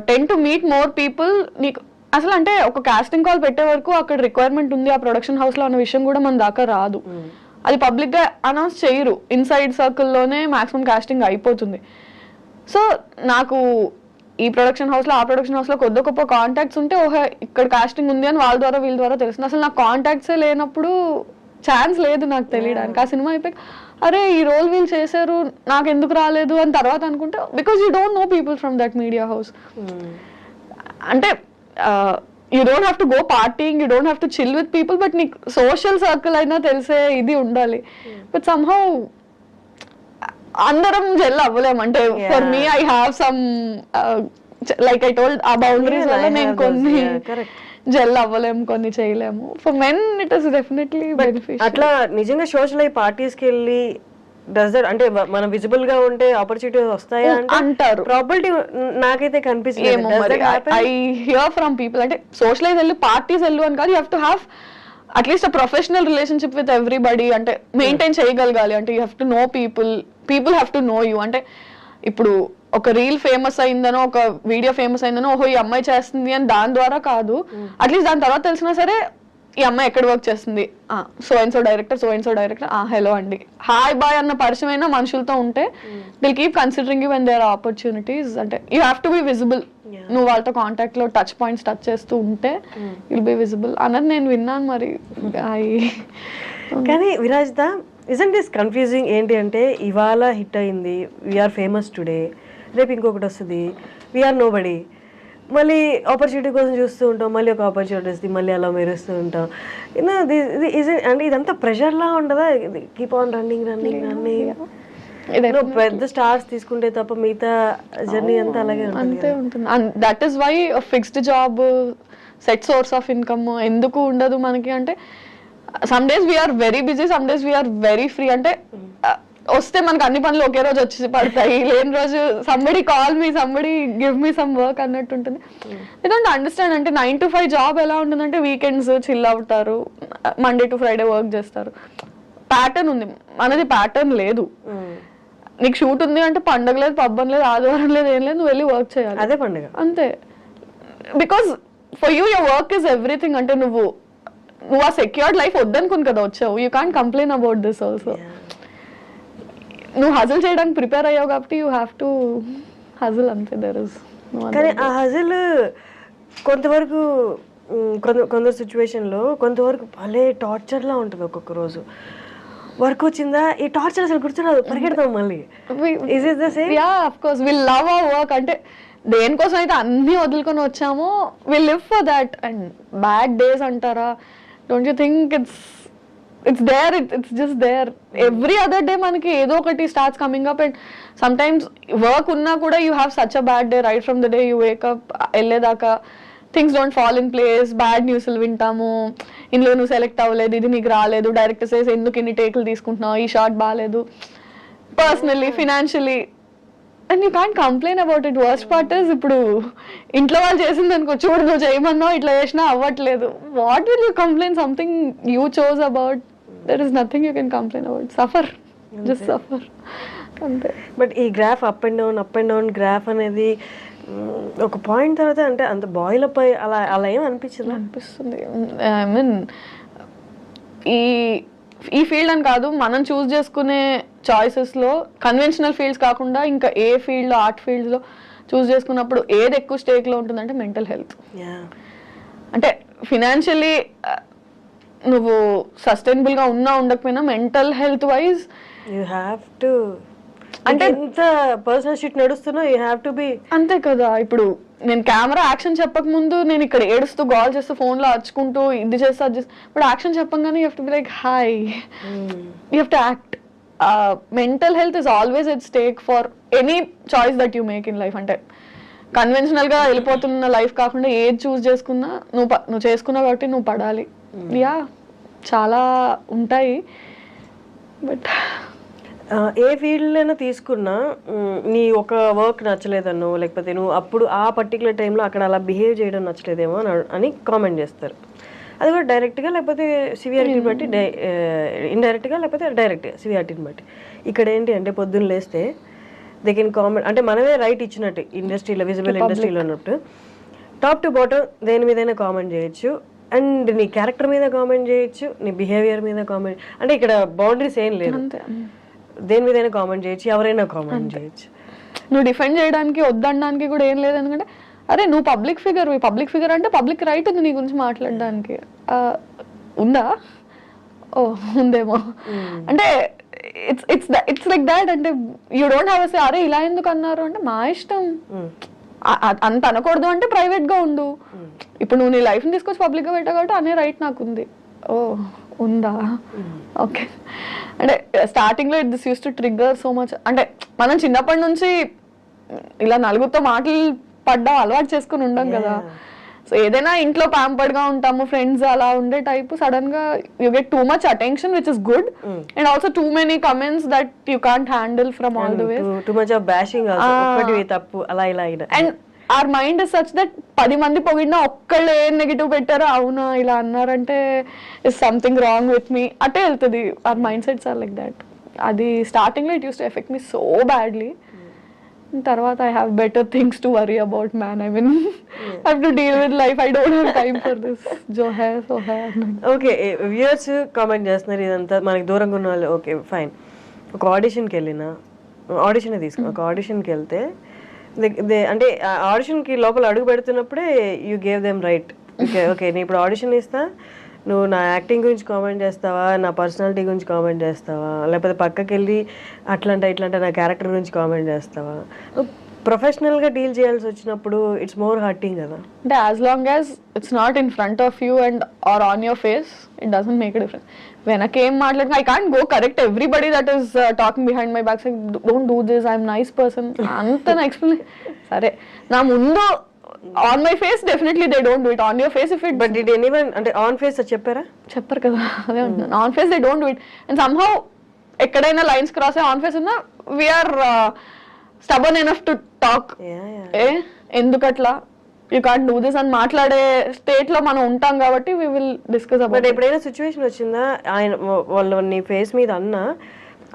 ten to meet more people. నీకు అసలు అంటే ఒక కాస్టింగ్ కాల్ పెట్టే వరకు అక్కడ రిక్వైర్మెంట్ ఉంది ఆ ప్రొడక్షన్ హౌస్లో అన్న విషయం కూడా మన దాకా రాదు. అది పబ్లిక్గా అనౌన్స్ చేయరు, ఇన్సైడ్ సర్కిల్లోనే మ్యాక్సిమం కాస్టింగ్ అయిపోతుంది. సో నాకు ఈ ప్రొడక్షన్ హౌస్లో ఆ ప్రొడక్షన్ హౌస్లో కొద్ది గొప్ప కాంటాక్ట్స్ ఉంటే ఓహో ఇక్కడ కాస్టింగ్ ఉంది అని వాళ్ళ ద్వారా వీళ్ళ ద్వారా తెలుస్తుంది. అసలు నాకు కాంటాక్ట్సే లేనప్పుడు ఛాన్స్ లేదు నాకు తెలియడానికి. ఆ సినిమా అయిపోయి అరే ఈ రోల్ వీళ్ళు చేశారు నాకు ఎందుకు రాలేదు అని తర్వాత అనుకుంటే because you don't know people from that media house. అంటే you don't have to go partying, you don't have to chill with people, but నీకు సోషల్ సర్కిల్ అయినా తెలిసే ఇది ఉండాలి. బట్ సమ్హౌ అందరం జెల్ అవ్వలేము. అంటే for me I have some like I told ఆ బౌండరీస్ వల్ల నేను కొన్ని జెల్ అవ్వలేము, కొన్ని చేయలేము. For men it is definitely beneficial. అట్లా నిజంగా సోషల్ అయ్యి పార్టీస్కి వెళ్ళి డస్ దట్ అంటే మనం విజిబుల్ గా ఉంటే ఆపర్చునిటీస్ వస్తాయా అంటారు. ప్రాబిలిటీ నాకైతే కనిపిస్తుంది. ఐ హియర్ ఫ్రమ్ పీపుల్ అంటే సోషలైజ్ వెళ్ళు, పార్టీస్ వెళ్ళు అని కాదు, you have to have at least a professional relationship with everybody. అంటే మెయింటైన్ చేయగలగాలి. అంటే you have to know people, people have to know you. అంటే ఇప్పుడు ఒక రీల్ ఫేమస్ అయిందనో ఒక వీడియో ఫేమస్ అయిందనో ఓహో ఈ అమ్మాయి చేస్తుంది అని దాని ద్వారా కాదు, అట్లీస్ట్ దాని తర్వాత తెలిసినా సరే ఈ అమ్మాయి ఎక్కడ వర్క్ చేస్తుంది, so and so director hello అండి హాయ్ బాయ్ అన్న పరిచయం అయినా మనుషులతో ఉంటే they'll keep considering you when there are opportunities. అంటే you have to be visible. నువ్వు వాళ్ళతో కాంటాక్ట్ లో టచ్ పాయింట్స్ టచ్ చేస్తూ ఉంటే విల్ బి విజిబుల్ అన్నది నేను విన్నాను. మరి కానీ విరాజ్ దా ఇజంట్ దిస్ కన్ఫ్యూజింగ్ ఏంటి అంటే ఇవాళ హిట్ అయింది, వీఆర్ ఫేమస్ టుడే, రేపు ఇంకొకటి వస్తుంది, వీఆర్ నో బడీ, మళ్ళీ ఆపర్చునిటీ కోసం చూస్తూ ఉంటాం, మళ్ళీ ఒక ఆపర్చునిటీ వస్తుంది, మళ్ళీ అలా మెరుస్తూ ఉంటాం. అంటే ఇదంతా ప్రెషర్లా ఉండదా? కీప్ ఆన్ రన్నింగ్ పెద్ద స్టార్స్ తీసుకుంటే తప్ప మిగతా జర్నీ అంతా అలాగే అంతే ఉంటుంది. That is why fixed job, set source of income ఎందుకు ఉండదు మనకి అంటే some days we are very busy, some days we are very free. అంటే వస్తే మనకు అన్ని పనులు ఒకే రోజు వచ్చి పడతాయి, లేని రోజు somebody call me, somebody give me some work అన్నట్టు ఉంటుంది. I don't understand. అంటే 9 to 5 జాబ్ ఎలా ఉంటుందంటే వీకెండ్స్ చిల్ అవుతారు, మండే టు ఫ్రైడే వర్క్ చేస్తారు, ప్యాటర్న్ ఉంది. మనది ప్యాటర్న్ లేదు. నీకు షూట్ ఉంది అంటే పండగ లేదు, పబ్బం లేదు, ఆదివారం లేదు, ఏం లేదు, నువ్వు వెళ్ళి వర్క్ చేయాలి, అదే పండుగ అంతే. Because for you your work is everything. అంటే నువ్వు ఆ సెక్యూర్డ్ లైఫ్ వద్దనుకుని కదా వచ్చావు. You can't complain about this also. నువ్వు హజిల్ చేయడానికి ప్రిపేర్ అయ్యావు కాబట్టి యూ హ్యావ్ టు హజిల్ అంతే. దర్ ఇస్ కానీ ఆ హజిల్ కొంతవరకు కొందరు సిచ్యువేషన్లో కొంతవరకు భలే టార్చర్లా ఉంటుంది. ఒక్కొక్క రోజు వర్క్ వచ్చిందా ఈ టార్చర్ అసలు గుర్తురాదు, పరిగెడతాం మళ్ళీ. Yeah of course will love our work. అంటే దేనికోసం అయితే అన్ని వదులుకొని వచ్చామో will live for that. And bad days అంటారా, don't you think it's there, it's just there. Every other day manaki edo okati starts coming up, and sometimes work unna kuda you have such a bad day right from the day you wake up elledaka things don't fall in place, bad news lu vintamu, inlo nu select avaledu, idi neeku raaledu, director says enduku inni take lu teeskuntunavu, ee shot baaledu, personally financially, and you can't complain about it. Worst part is ఇప్పుడు ఇంట్లో వాళ్ళు చేసింది అనుకో, చూడు నువ్వు చేయమన్నావు ఇట్లా చేసినా అవ్వట్లేదు, what will you complain? Something you chose about, there is nothing you can complain about. Suffer, just suffer అంతే. బట్ ఈ graph up and down graph అనేది ఒక పాయింట్ తర్వాత అంటే అంత బాయిల్ అప్ అయ్యి అలా ఏం అనిపిస్తుంది. ఐ మీన్ ఈ ఫీల్డ్ అని కాదు, మనం చూస్ చేసుకునే చాయిసెస్లో కన్వెన్షనల్ ఫీల్డ్స్ కాకుండా ఇంకా ఏ ఫీల్డ్లో, ఆర్ట్ ఫీల్డ్స్లో చూస్ చేసుకున్నప్పుడు ఏది ఎక్కువ స్టేక్లో ఉంటుందంటే మెంటల్ హెల్త్. అంటే ఫినాన్షియలీ నువ్వు సస్టైనబుల్గా ఉన్నా ఉండకపోయినా mental health wise you have to, అంటే ఎంత పర్సనల్ షిట్ నడుస్తున్నా యూ హ్యావ్ టు బి అంతే కదా. ఇప్పుడు నేను కెమెరా యాక్షన్ చెప్పక ముందు నేను ఇక్కడ ఏడుస్తూ కాల్ చేస్తూ ఫోన్లో అచ్చుకుంటూ ఇది చేస్తా అది చేస్తా, ఇప్పుడు యాక్షన్ చెప్పగానే you have to be like hi, you have to act. Mental health is always at stake for any choice that you make in life. అంటే కన్వెన్షనల్ గా వెళ్ళిపోతున్న లైఫ్ కాకుండా ఏది చూస్ చేసుకున్నా నువ్వు చేసుకున్నావు కాబట్టి నువ్వు పడాలి. యా చాలా ఉంటాయి. బట్ ఏ ఫీల్డ్లోనైనా తీసుకున్నా నీ ఒక వర్క్ నచ్చలేదన్నో లేకపోతే నువ్వు అప్పుడు ఆ పర్టికులర్ టైంలో అక్కడ అలా బిహేవ్ చేయడం నచ్చలేదేమో అని కామెంట్ చేస్తారు. అది కూడా డైరెక్ట్గా లేకపోతే సివియారిటీని బట్టి, ఇండైరెక్ట్గా లేకపోతే డైరెక్ట్గా సివియారిటీని బట్టి. ఇక్కడ ఏంటి అంటే పొద్దున్న లేస్తే దే కెన్ కామెంట్, అంటే మనమే రైట్ ఇచ్చినట్టు ఇండస్ట్రీలో, విజిబుల్ ఇండస్ట్రీలో ఉన్నప్పుడు టాప్ టు బాటమ్ దేని మీదైనా కామెంట్ చేయొచ్చు. అండ్ నీ క్యారెక్టర్ మీద కామెంట్ చేయొచ్చు, నీ బిహేవియర్ మీద కామెంట్, అంటే ఇక్కడ బౌండరీస్ ఏం లేదు. దేని మీదైనా కామెంట్ చేయొచ్చు, ఎవరైనా కామెంట్ చేయొచ్చు. నువ్వు డిఫెండ్ చేయడానికి వద్దనడానికి కూడా ఏం లేదు. ఎందుకంటే అరే నువ్వు పబ్లిక్ ఫిగర్ అంటే పబ్లిక్ రైట్ ఉంది నీ గురించి మాట్లాడడానికి. ఉందా? ఓ ఉందేమో. అంటే ఇట్స్ లైక్ దాట్. అంటే యూ డోంట్ హ్యావ్ సే అరే ఇలా ఎందుకు అన్నారు అంటే మా ఇష్టం. అంత అనకూడదు అంటే ప్రైవేట్ గా ఉండు. ఇప్పుడు నువ్వు నీ లైఫ్ ని తీసుకొచ్చి పబ్లిక్ గా పెట్టావు కాబట్టి అనే రైట్ నాకు ఉంది. ఓ ఉందా? ఓకే. అంటే స్టార్టింగ్ లో this use to trigger so much. అంటే మనం చిన్నప్పటి నుంచి ఇలా నలుగురితో మాటలు పడ్డా అలవాటు చేసుకుని ఉండం కదా. సో ఏదైనా ఇంట్లో ప్యాంపర్డ్ గా ఉంటాము, ఫ్రెండ్స్ అలా ఉండే టైప్, సడన్ గా you get too much attention which is good, and also too many comments that you can't handle from all the ways. Too much of bashing also, ఒకటి తప్పు అలా ఇలా. And our mind is such that 10 మంది పొగిడినా ఒక్కళ్ళు ఏం negative పెట్టారో అవునా ఇలా అన్నారంటే is something wrong with me అటే వెళ్తుంది. our mindsets are like that. అది స్టార్టింగ్ లో it use to effect me so badly. తర్వాత I have better things to worry about, man. I mean I have to deal with life. I don't have time for this. jo hai so hai. Okay, viewers comment చేస్తున్నారు ఇదంతా మనకి దూరంగా ఉన్న వాళ్ళు. Okay fine, ఒక ఆడిషన్కి వెళ్ళినా, audition తీసుకో, ఒక ఆడిషన్కి వెళ్తే అంటే ఆడిషన్కి లోపల అడుగు పెడుతున్నప్పుడే you gave them right. Okay నేను ఇప్పుడు ఆడిషన్ ఇస్తా, నువ్వు నా యాక్టింగ్ గురించి కామెంట్ చేస్తావా, నా పర్సనాలిటీ గురించి కామెంట్ చేస్తావా, లేకపోతే పక్కకి వెళ్ళి అట్లంటే ఇట్లంటే నా క్యారెక్టర్ గురించి కామెంట్ చేస్తావా. ప్రొఫెషనల్గా డీల్ చేయాల్సి వచ్చినప్పుడు ఇట్స్ మోర్ హర్టింగ్ కదా. అంటే as long as it's not in front of you and are on your face, it doesn't make a difference. వెనకేం మాట్లాడినా I can't go correct everybody that is talking behind my back, don't do this, I'm nice person అంత నా explain. సరే నా ముందు on my face definitely they don't do it, on your face if it. But did anyone అంటే on face చెప్పారా? చెప్పరు కదా, అదే అంటున్నాను. On face they don't do it. And somehow ఎక్కడైనా లైన్స్ క్రాస్ అయ్యి ఆన్ ఫేస్ ఉన్నా we are stubborn enough to talk. ఎందుకట్లా యూ కాంట్ డూ దిస్ అని మాట్లాడే స్టేట్ లో మనం ఉంటాం కాబట్టి we will discuss about. But ఎప్పుడైనా సిచ్యువేషన్ వచ్చిందా ఆయన వాళ్ళని ఫేస్ మీద అన్నా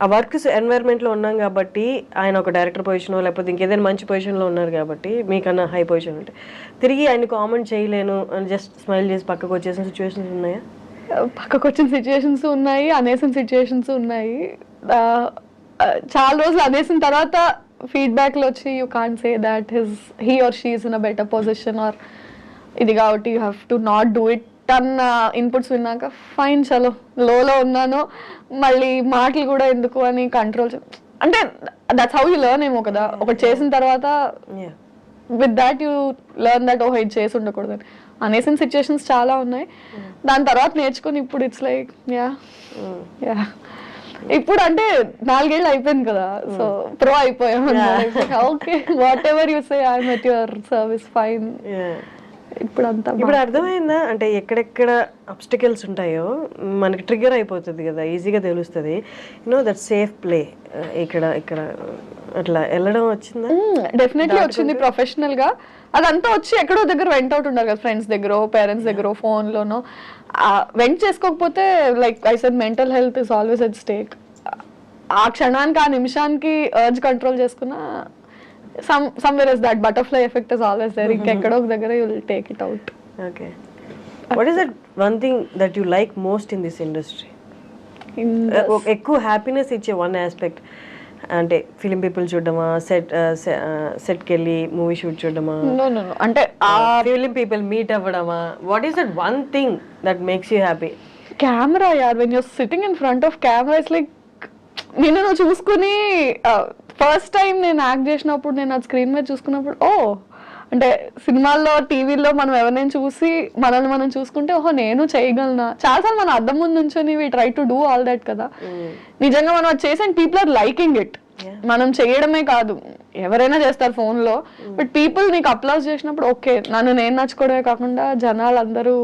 ఆ వర్క్ ఎన్వైరన్మెంట్లో ఉన్నాం కాబట్టి, ఆయన ఒక డైరెక్టర్ పొజిషన్ లేకపోతే ఇంకేదైనా మంచి పొజిషన్లో ఉన్నారు కాబట్టి మీకన్నా హై పొజిషన్ ఉంటే తిరిగి ఆయన కామెంట్ చేయలేను అని జస్ట్ స్మైల్ చేసి పక్కకు వచ్చేసిన సిచ్యువేషన్స్ ఉన్నాయా? పక్కకు వచ్చిన సిచ్యువేషన్స్ ఉన్నాయి, అనేసిన సిచ్యువేషన్స్ ఉన్నాయి. చాలా రోజులు అనేసిన తర్వాత ఫీడ్బ్యాక్లో వచ్చి you can't say that he or she is in a better position or ఇది కాబట్టి you have to not do it అన్న ఇన్పుట్స్ విన్నాక ఫైన్ చలో లోలో ఉన్నాను, మళ్ళీ మాటలు కూడా ఎందుకు అని కంట్రోల్. అంటే దట్స్ హౌ యూ లెర్న్ ఏమో కదా. ఒకటి చేసిన తర్వాత with that you learn that ఓహో ఇది చేసి ఉండకూడదు అని. అనేసిన సిచ్యువేషన్స్ చాలా ఉన్నాయి, దాని తర్వాత నేర్చుకుని ఇప్పుడు ఇట్స్ లైక్ యా. ఇప్పుడు అంటే 4 ఏళ్ళు అయిపోయింది కదా, సో ప్రో అయిపోయాం. Okay what ever you say I'm at your service, fine. ఇప్పుడు అర్థమైందా అంటే ఎక్కడెక్కడ అబ్స్టికల్స్ ఉంటాయో మనకి ట్రిగ్గర్ అయిపోతుంది కదా, ఈజీగా తెలుస్తుంది. యూనో దట్ సేఫ్ ప్లే ఇక్కడ ఇక్కడ అట్లా వెళ్ళడం వచ్చిందా? డెఫినెట్లీ వచ్చింది. ప్రొఫెషనల్ గా అదంతా వచ్చి ఎక్కడో దగ్గర వెంట్ అవుట్ ఉండాలి కదా, ఫ్రెండ్స్ దగ్గర, పేరెంట్స్ దగ్గర, ఫోన్ లోనో. వెంట్ చేసుకోకపోతే like I said mental health is always at stake. ఆ క్షణానికి ఆ నిమిషానికి అర్జ్ కంట్రోల్ చేసుకున్నా somewhere is that butterfly effect is always there. Ikkaddo dagara you will take it out. Okay, what is that one thing that you like most in this industry? Ekku happiness iche one aspect అంటే film people చూడడమా, set కెళ్ళి movie shoot చూడడమా? No అంటే ఆ film people meet అవ్వడమా? What is that one thing that makes you happy? Camera యార్. when you're sitting in front of camera it's like నిన్ను నువ్వు చూసుకుని ఫస్ట్ టైం నేను యాక్ట్ చేసినప్పుడు నేను ఆ స్క్రీన్ మీద చూసుకున్నప్పుడు అంటే సినిమాల్లో టీవీలో మనం ఎవరినైనా చూసి మనల్ని మనం చూసుకుంటే ఓహో నేను చేయగలనా. చాలాసార్లు మనం అద్దం ముందు నుంచొని we try to do all that కదా. నిజంగా మనం అది చేసి and people are liking it. మనం చేయడమే కాదు, ఎవరైనా చేస్తారు ఫోన్లో, బట్ పీపుల్ నీకు అప్లాస్ చేసినప్పుడు ఓకే నన్ను నేను నచ్చుకోవడమే కాకుండా జనాలు అందరూ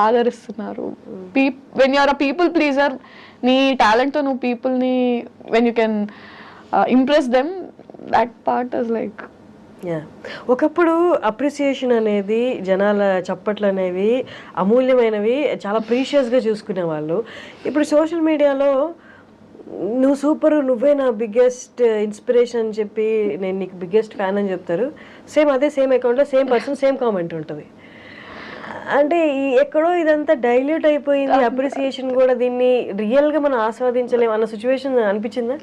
ఆదరిస్తున్నారు. When you are a people pleaser, నీ టాలెంట్తో నువ్వు పీపుల్ని when you can impress them, that part is like. ఒకప్పుడు అప్రిసియేషన్ అనేది, జనాల చప్పట్లు అనేవి అమూల్యమైనవి, చాలా ప్రీషియస్గా చూసుకునే వాళ్ళు. ఇప్పుడు సోషల్ మీడియాలో నువ్వు సూపర్, నువ్వే నా బిగ్గెస్ట్ ఇన్స్పిరేషన్ అని చెప్పి, నేను నీకు బిగ్గెస్ట్ ఫ్యాన్ అని చెప్తారు. అదే సేమ్ అకౌంట్లో సేమ్ పర్సన్ సేమ్ కామెంట్ ఉంటుంది. అంటే ఎక్కడో ఇదంతా డైల్యూట్ అయిపోయింది. అప్రిసియేషన్ కూడా దీన్ని రియల్గా మనం ఆస్వాదించలేము అన్న సిచ్యువేషన్ అనిపించిందా?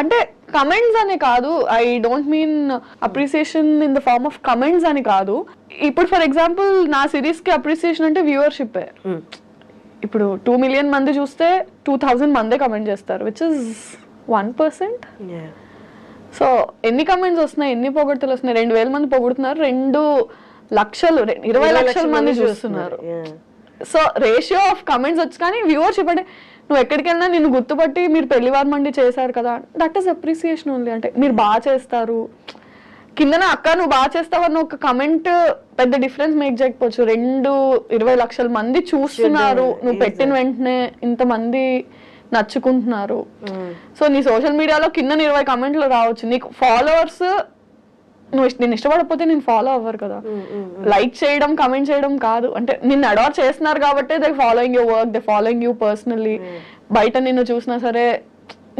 అంటే కమెంట్స్ అని కాదు, I don't mean appreciation in the form of comments అని కాదు. ఇప్పుడు ఫర్ ఎగ్జాంపుల్ నా సిరీస్కి అప్రిసియేషన్ అంటే వ్యూవర్షిప్. ఇప్పుడు 2 million మంది చూస్తే 2000 మందే కమెంట్ చేస్తారు, విచ్ ఇస్ 1%. సో ఎన్ని కమెంట్స్ వస్తున్నాయి, ఎన్ని పొగడ్తలు వస్తున్నాయి? 2000 మంది పొగుడుతున్నారు, 2 లక్షలు 20 లక్షల మంది చూస్తున్నారు. సో రేషియో ఆఫ్ కమెంట్స్ వచ్చి, కానీ వ్యూవర్షిప్ అంటే నువ్వు ఎక్కడికి వెళ్ళినా నిన్ను గుర్తుపట్టి మీరు పెళ్లివారు మండి చేశారు కదా, దట్ ఈస్ అప్రిసియేషన్ ఓన్లీ. అంటే మీరు బాగా చేస్తారు, కిందన అక్క నువ్వు బాగా చేస్తావు అన్న ఒక కమెంట్ పెద్ద డిఫరెన్స్ మేక్ చేయకపోవచ్చు. 20 లక్షల మంది చూస్తున్నారు, నువ్వు పెట్టిన వెంటనే ఇంతమంది నచ్చుకుంటున్నారు. సో నీ సోషల్ మీడియాలో కింద 20 కమెంట్లు రావచ్చు, నీకు ఫాలోవర్స్ నేను ఇష్టపడకపోతే నేను ఫాలో అవ్వరు కదా. లైక్ చేయడం, కమెంట్ చేయడం కాదు, అంటే నిన్ను అడార్ చేస్తున్నారు కాబట్టి they following your work, they following you personally. బయట నిన్ను చూసినా సరే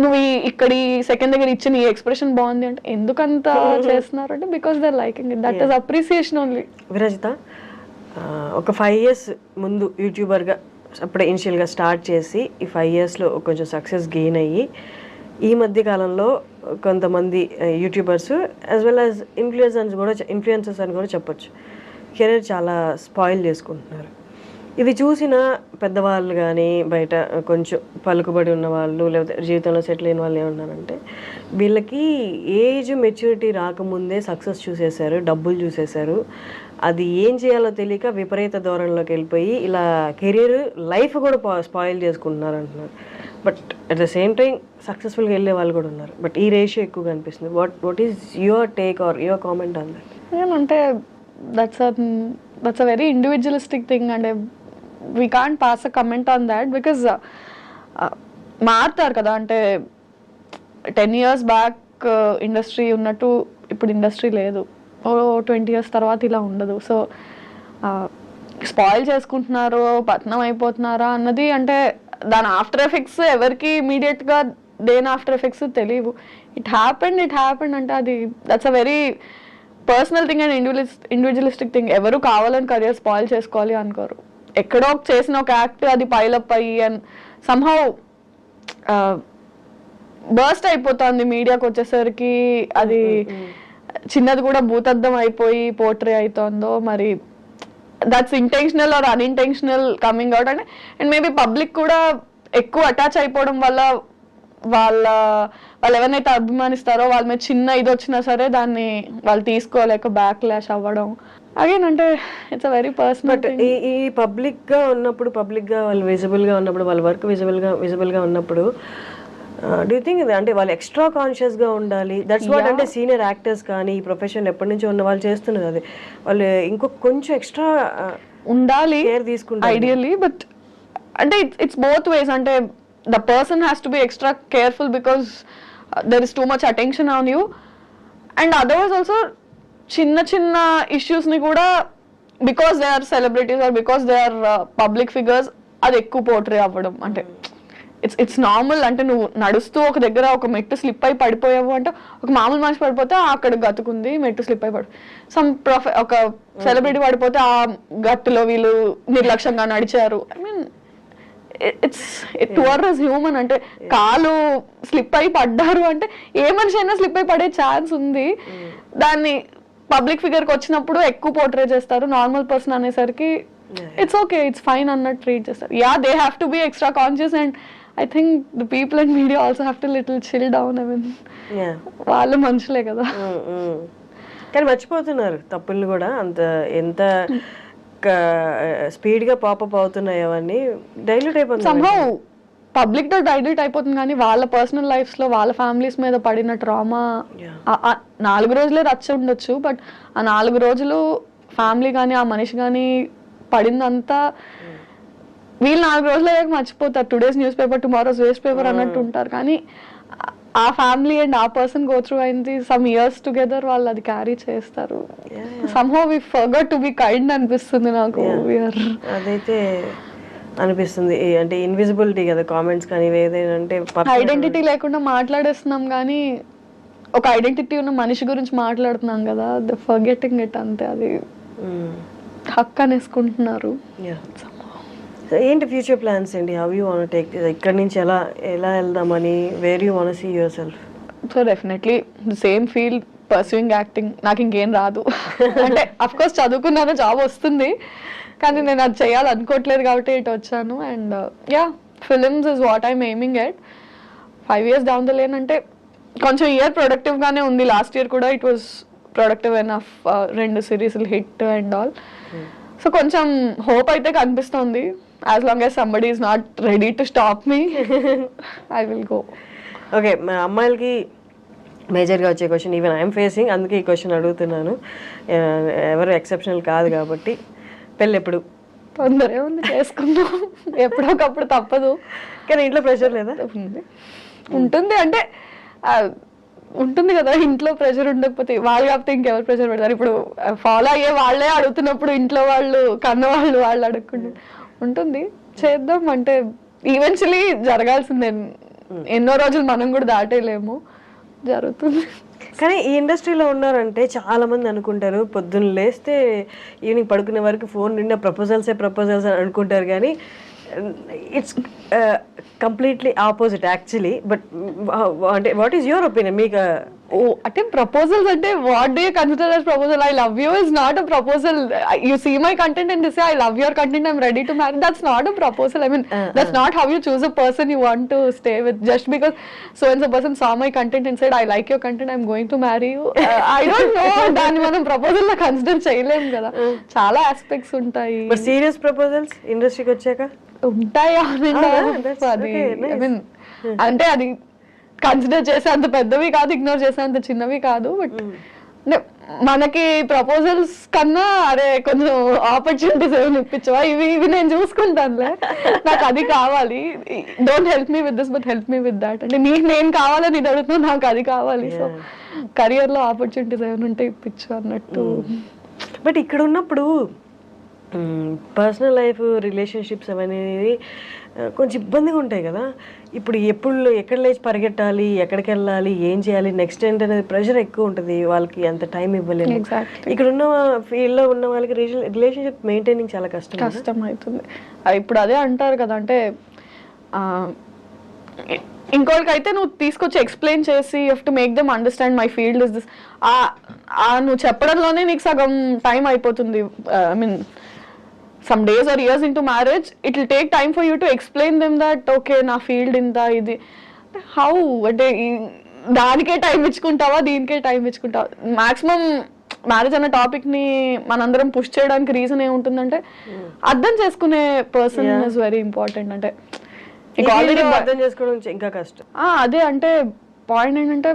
నువ్వు ఇక్కడ సెకండ్ దగ్గర ఇచ్చిన ఈ ఎక్స్ప్రెషన్ బాగుంది అంటే ఎందుకంత చేస్తున్నారు అంటే because they liking it, that is appreciation only. Virajitha, ఒక 5 years ముందు యూట్యూబర్గా అప్పుడే ఇనిషియల్గా స్టార్ట్ చేసి ఈ 5 yearsలో కొంచెం సక్సెస్ గెయిన్ అయ్యి, ఈ మధ్య కాలంలో కొంతమంది YouTubers as well as influencers అని కూడా చెప్పొచ్చు, కెరీర్ చాలా స్పాయిల్ చేసుకుంటున్నారు. ఇది చూసిన పెద్దవాళ్ళు కానీ, బయట కొంచెం పలుకుబడి ఉన్న వాళ్ళు, లేకపోతే జీవితంలో సెటిల్ అయిన వాళ్ళు ఏమన్నారంటే, వీళ్ళకి ఏజ్ మెచ్యూరిటీ రాకముందే సక్సెస్ చూసేశారు, డబ్బులు చూసేశారు, అది ఏం చేయాలో తెలియక విపరీత ధోరణిలోకి వెళ్ళిపోయి ఇలా కెరీర్ లైఫ్ కూడా స్పాయిల్ చేసుకుంటున్నారు అంటున్నారు. But at the same time సక్సెస్ఫుల్గా వెళ్ళే వాళ్ళు కూడా ఉన్నారు. బట్ ఈ రేషియో ఎక్కువగా అనిపిస్తుంది. What is your take or your comment on that? ఏమంటే that's a very individualistic thing, అంటే we can't pass a comment on that because మారుతారు కదా. అంటే 10 years బ్యాక్ ఇండస్ట్రీ ఉన్నట్టు ఇప్పుడు ఇండస్ట్రీ లేదు, 20 years తర్వాత ఇలా ఉండదు. సో స్పాయిల్ చేసుకుంటున్నారు, పతనం అయిపోతున్నారా అన్నది, అంటే దాని ఆఫ్టర్ ఎఫెక్ట్స్ ఎవరికి ఇమీడియట్గా దేని ఆఫ్టర్ ఎఫెక్ట్స్ తెలియవు. ఇట్ హ్యాపెండ్ అంటే అది that's a very personal thing and individualistic thing. ఎవరు కావాలని కెరియర్ స్పాయిల్ చేసుకోవాలి అనుకోరు. ఎక్కడో చేసిన ఒక యాక్ట్ అది పైలప్ అయ్యి అండ్ సమ్హౌ బర్స్ట్ అయిపోతుంది మీడియాకి వచ్చేసరికి, అది చిన్నది కూడా భూతద్దం అయిపోయి పోర్ట్రే అవుతుందో మరి, that's intentional or unintentional coming out. And maybe public కూడా ఎక్కువ అటాచ్ అయిపోవడం వల్ల వాళ్ళు ఎవరినైతే అభిమానిస్తారో వాళ్ళ మీద చిన్న ఇది వచ్చినా సరే దాన్ని వాళ్ళు తీసుకోలేక బ్యాక్ లాష్ అవ్వడం. అగైన్ అంటే ఇట్స్ అ వెరీ పర్సనల్. ఈ పబ్లిక్గా ఉన్నప్పుడు, పబ్లిక్గా వాళ్ళు విజిబుల్గా ఉన్నప్పుడు, వాళ్ళ వర్క్ విజిబుల్గా ఉన్నప్పుడు డూ యూ థింక్ అంటే వాళ్ళు ఎక్స్ట్రా కాన్షియస్గా ఉండాలి? దట్స్ వాట్ అంటే సీనియర్ యాక్టర్స్ కానీ ఈ ప్రొఫెషన్ ఎప్పటి నుంచో ఉన్న వాళ్ళు చేస్తున్నారు. అది వాళ్ళు ఇంకొక కొంచెం ఎక్స్ట్రా ఉండాలి కేర్ తీసుకుంటారు ఐడియల్లీ. బట్ అంటే ఇట్స్ బోత్ వేస్. అంటే the person has to be extra careful because there is too much attention on you, and otherwise also chinna issues ni kuda because they are celebrities or because they are public figures adi ekku portray avvadam. Ante it's normal. అంటే నువ్వు నడుస్తూ ఒక దగ్గర ఒక మెట్టు slip అయి పడిపోయావు అంటే, ఒక మామూలు మనిషి పడిపోతే అక్కడ గతుకుంది, మెట్టు స్లిప్ అయి ఒక సెలబ్రిటీ పడిపోతే ఆ గట్టులో వీళ్ళు నిర్లక్ష్యంగా నడిచారు. I mean tours human. అంటే కాలు స్లిప్ అయి పడ్డారు అంటే ఏ మనిషి అయినా స్లిప్ అయి పడే ఛాన్స్ ఉంది. దాన్ని పబ్లిక్ ఫిగర్కి వచ్చినప్పుడు ఎక్కువ పోర్ట్రే చేస్తారు. నార్మల్ పర్సన్ అనేసరికి ఇట్స్ ఓకే, ఇట్స్ ఫైన్ అన్నట్టు ట్రీట్ చేస్తారు. Yeah, they have to be extra conscious and I think the people and media also have to little chill down. I mean వాళ్ళు మనుషులే కదా. కానీ మర్చిపోతున్నారు తప్పుల్ని కూడా. అంత ఎంత స్పీడ్గా పాపప్ అవుతున్నాయి అవన్నీ డైల్యూట్ అయిపోతుంది. సమ్హౌ పబ్లిక్తో డైల్యూట్ అయిపోతుంది, కానీ వాళ్ళ పర్సనల్ లైఫ్స్లో వాళ్ళ ఫ్యామిలీస్ మీద పడిన ట్రామా 4 రోజులే రచ్చ ఉండొచ్చు, బట్ ఆ 4 రోజులు ఫ్యామిలీ కానీ ఆ మనిషి కానీ పడిందంతా వీళ్ళు 4 రోజులు అయ్యాక మర్చిపోతారు. Today's newspaper tomorrow's waste paper అన్నట్టు ఉంటారు, కానీ ఆ ఫ్యామిలీ అండ్ ఆ పర్సన్ గో త్రూ అయింది సమ్ ఇయర్స్ టుగెదర్, వాళ్ళు అది క్యారీ చేస్తారు. Somehow we forgot to be kind అనిపిస్తుంది నాకు. అదైతే అనిపిస్తుంది, అంటే ఇన్విజిబిలిటీ కదా కామెంట్స్ కానీ ఏదైనా, అంటే ఐడెంటిటీ లేకుండా మాట్లాడేస్తున్నాం కానీ ఒక ఐడెంటిటీ ఉన్న మనిషి గురించి మాట్లాడుతున్నాం కదా, ద ఫర్గెటింగ్ ఇట్ అంతే. అది హక్ అనేసుకుంటున్నారు. ఏంటి ఫ్యూచర్ ప్లాన్స్ ఏంటి? హౌ యూ వాంట్ టేక్ ఇక్కడ నుంచి ఎలా వెళ్దామని, where you want see yourself? So definitely same field, pursuing acting. నాకు ఇంకేం రాదు అంటే అఫ్ కోర్స్ చదువుకున్నాను, జాబ్ వస్తుంది, కానీ నేను అది చేయాలనుకోవట్లేదు కాబట్టి ఇటు వచ్చాను. And films is what I'm aiming at. 5 years down the lane అంటే కొంచెం ఇయర్ ప్రొడక్టివ్గానే ఉంది. లాస్ట్ ఇయర్ కూడా ఇట్ వాస్ ప్రొడక్టివ్ ఎనఫ్, 2 సిరీస్లు హిట్ అండ్ ఆల్. సో కొంచెం హోప్ అయితే కనిపిస్తుంది. As long as somebody is not ready to stop me, I will go. Okay, మా అమ్మాయిలకి మేజర్గా వచ్చే క్వశ్చన్, ఈవెన్ ఐఎమ్ ఫేసింగ్, అందుకే ఈ క్వశ్చన్ అడుగుతున్నాను. ఎవరు ఎక్సెప్షనల్ కాదు కాబట్టి, పెళ్ళి ఎప్పుడు? తొందరే ఉంది, చేసుకుందాం ఎప్పుడొకప్పుడు తప్పదు. కానీ ఇంట్లో ప్రెషర్ లేదా? ఉంటుంది, అంటే ఉంటుంది కదా, ఇంట్లో ప్రెషర్ ఉండకపోతే వాళ్ళు కాకపోతే ఇంకెవరు ప్రెషర్ పెడతారు? ఇప్పుడు ఫాలో అయ్యే వాళ్ళే అడుగుతున్నప్పుడు ఇంట్లో వాళ్ళు కన్నవాళ్ళు వాళ్ళు అడగకుండా ఉంటుంది. చేద్దాం అంటే ఈవెన్చువలీ జరగాల్సిందే. ఎన్నో రోజులు మనం కూడా దాటేయలేము, జరుగుతుంది. కానీ ఈ ఇండస్ట్రీలో ఉన్నారంటే చాలా మంది అనుకుంటారు పొద్దున్న లేస్తే ఈవినింగ్ పడుకునే వరకు ఫోన్ నిండా ప్రపోజల్స్ అని అనుకుంటారు, కానీ it's completely opposite actually. But అంటే వాట్ ఈస్ యువర్ ఒపీనియన్? మీకు అంటే ప్రపోజల్స్ అంటే what do you consider as proposal? I love you is not a proposal. You see my content and say I love your content, I'm ready to marry. That's not a proposal. I mean that's not how you choose a person you want to stay with. Just because so and so person saw my content and said I like your content, I'm going to marry you. I don't know, దాన్ని మనం proposal లా consider చేయలేము కదా, చాలా aspects ఉంటాయి. But serious proposals ఇండస్ట్రీకి వచ్చాక ఉంటాయా? అంటే అది కన్సిడర్ చేసే అంత పెద్దవి కాదు, ఇగ్నోర్ చేసే అంత చిన్నవి కాదు. బట్ అంటే మనకి ప్రపోజల్స్ కన్నా అరే కొంచెం ఆపర్చునిటీస్ ఏమైనా ఇప్పించవా, ఇవి నేను చూసుకుంటానులే, నాకు అది కావాలి, don't help me with this but help me with that. అంటే నీకు నేను కావాలని ఇది అడుగుతున్నా, నాకు అది కావాలి. సో కెరియర్లో ఆపర్చునిటీస్ ఏమైనా ఉంటే ఇప్పించు అన్నట్టు. బట్ ఇక్కడ ఉన్నప్పుడు పర్సనల్ లైఫ్, రిలేషన్షిప్స్ అనేది కొంచెం ఇబ్బందిగా ఉంటాయి కదా. ఇప్పుడు ఎక్కడ లేచి పరిగెట్టాలి, ఎక్కడికి వెళ్ళాలి, ఏం చేయాలి, నెక్స్ట్ ఏంటనేది ప్రెషర్ ఎక్కువ ఉంటుంది, వాళ్ళకి అంత టైం ఇవ్వలేదు. ఇక్కడ ఉన్న ఫీల్డ్లో ఉన్న వాళ్ళకి రిలేషన్షిప్ మెయింటైనింగ్ చాలా కష్టం అవుతుంది. ఇప్పుడు అదే అంటారు కదా, అంటే ఇంకోటికైతే నువ్వు తీసుకొచ్చి ఎక్స్ప్లెయిన్ చేసి you have to make them understand my field is this. నువ్వు చెప్పడంలోనే నీకు సగం టైం అయిపోతుంది. I mean some days or years into marriage, it will take time for you to explain them that okay na field inta idi how ante దానికే time ఇచ్చుకుంటావా, దీనికే time ఇచ్చుకుంటావా? Maximum marriage అన్న topic ని మనందరం push చేయడానికి reason ఏముంటుందంటే అర్థం చేసుకునే person is very important. అంటే ఆల్రెడీ అర్థం చేసుకోవడం ఇంకా కష్టం. అదే అంటే పాయింట్ ఏంటంటే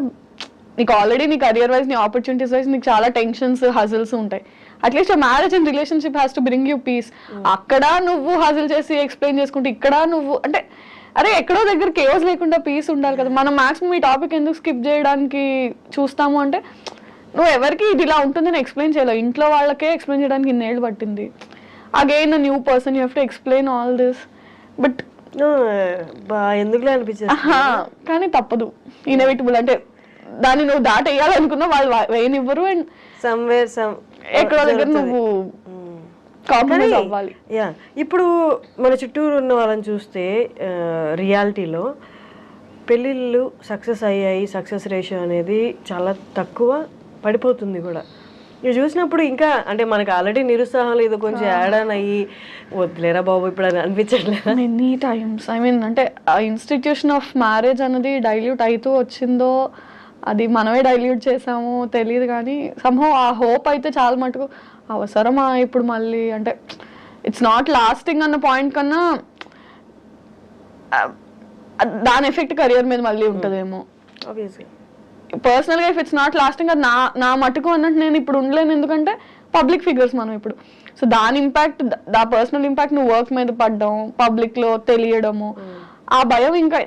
నీకు ఆల్రెడీ నీ కెరియర్ వైజ్, నీ ఆపర్చునిటీస్ వైజ్ నీకు చాలా టెన్షన్స్, హజిల్స్ ఉంటాయి. At least marriage and relationship has to bring you peace. అక్కడ నువ్వు హాజిల్ చేసి ఎక్స్ప్లెయిన్ చేసుకుంటే, ఇక్కడ నువ్వు అంటే అరే ఎక్కడో దగ్గర కేవస్ లేకుండా పీస్ ఉండాలి కదా. మనం మాక్సిమం ఈ టాపిక్ ఎందుకు స్కిప్ చేయడానికి చూస్తాము అంటే, నువ్వు ఎవరికి ఇది ఇలా ఉంటుందని ఎక్స్ప్లెయిన్ చేయలేవు. ఇంట్లో వాళ్ళకే ఎక్స్ప్లెయిన్ చేయడానికి ఇన్నేళ్ళు పట్టింది. Again new person you have to explain all this. But ఎందుకులే అనిపించింది, కానీ తప్పదు, ఇన్ఎవిటబుల్. అంటే దాన్ని నువ్వు దాటేయాలనుకున్నా వాళ్ళు వేయనివ్వరు. అండ్ ఎక్కడో దగ్గర నువ్వు కాంప్రమైజ్ అవ్వాలి. ఇప్పుడు మన చుట్టూరు ఉన్న వాళ్ళని చూస్తే రియాలిటీలో పెళ్ళిళ్ళు సక్సెస్ అయ్యాయి, సక్సెస్ రేషియో అనేది చాలా తక్కువ పడిపోతుంది కూడా. ఇవి చూసినప్పుడు ఇంకా అంటే మనకి ఆల్రెడీ నిరుత్సాహం లేదు, కొంచెం యాడ్ ఆన్ అయ్యి వద్దులేరా బాబు ఇప్పుడు అని అనిపించట్లేదు మెనీ టైమ్స్. ఐ మీన్ అంటే ఆ ఇన్స్టిట్యూషన్ ఆఫ్ మ్యారేజ్ అనేది డైల్యూట్ అవుతూ వచ్చిందో, అది మనమే డైల్యూట్ చేసాము తెలియదు, కానీ సమ్హౌ ఆ హోప్ అయితే చాలా మటుకు అవసరమా ఇప్పుడు మళ్ళీ. అంటే ఇట్స్ నాట్ లాస్టింగ్ అన్న పాయింట్ కన్నా దాని ఎఫెక్ట్ కెరియర్ మీద మళ్ళీ ఉంటుందేమో. ఆబ్వియస్లీ పర్సనల్గా ఇఫ్ ఇట్స్ నాట్ లాస్టింగ్ అది నా మటుకు అన్నట్టు నేను ఇప్పుడు ఉండలేను, ఎందుకంటే పబ్లిక్ ఫిగర్స్ మనం ఇప్పుడు. సో దాని ఇంపాక్ట్, దా పర్సనల్ ఇంపాక్ట్ నువ్వు వర్క్ మీద పడ్డం, పబ్లిక్లో తెలియడము, ఆ భయం ఇంకా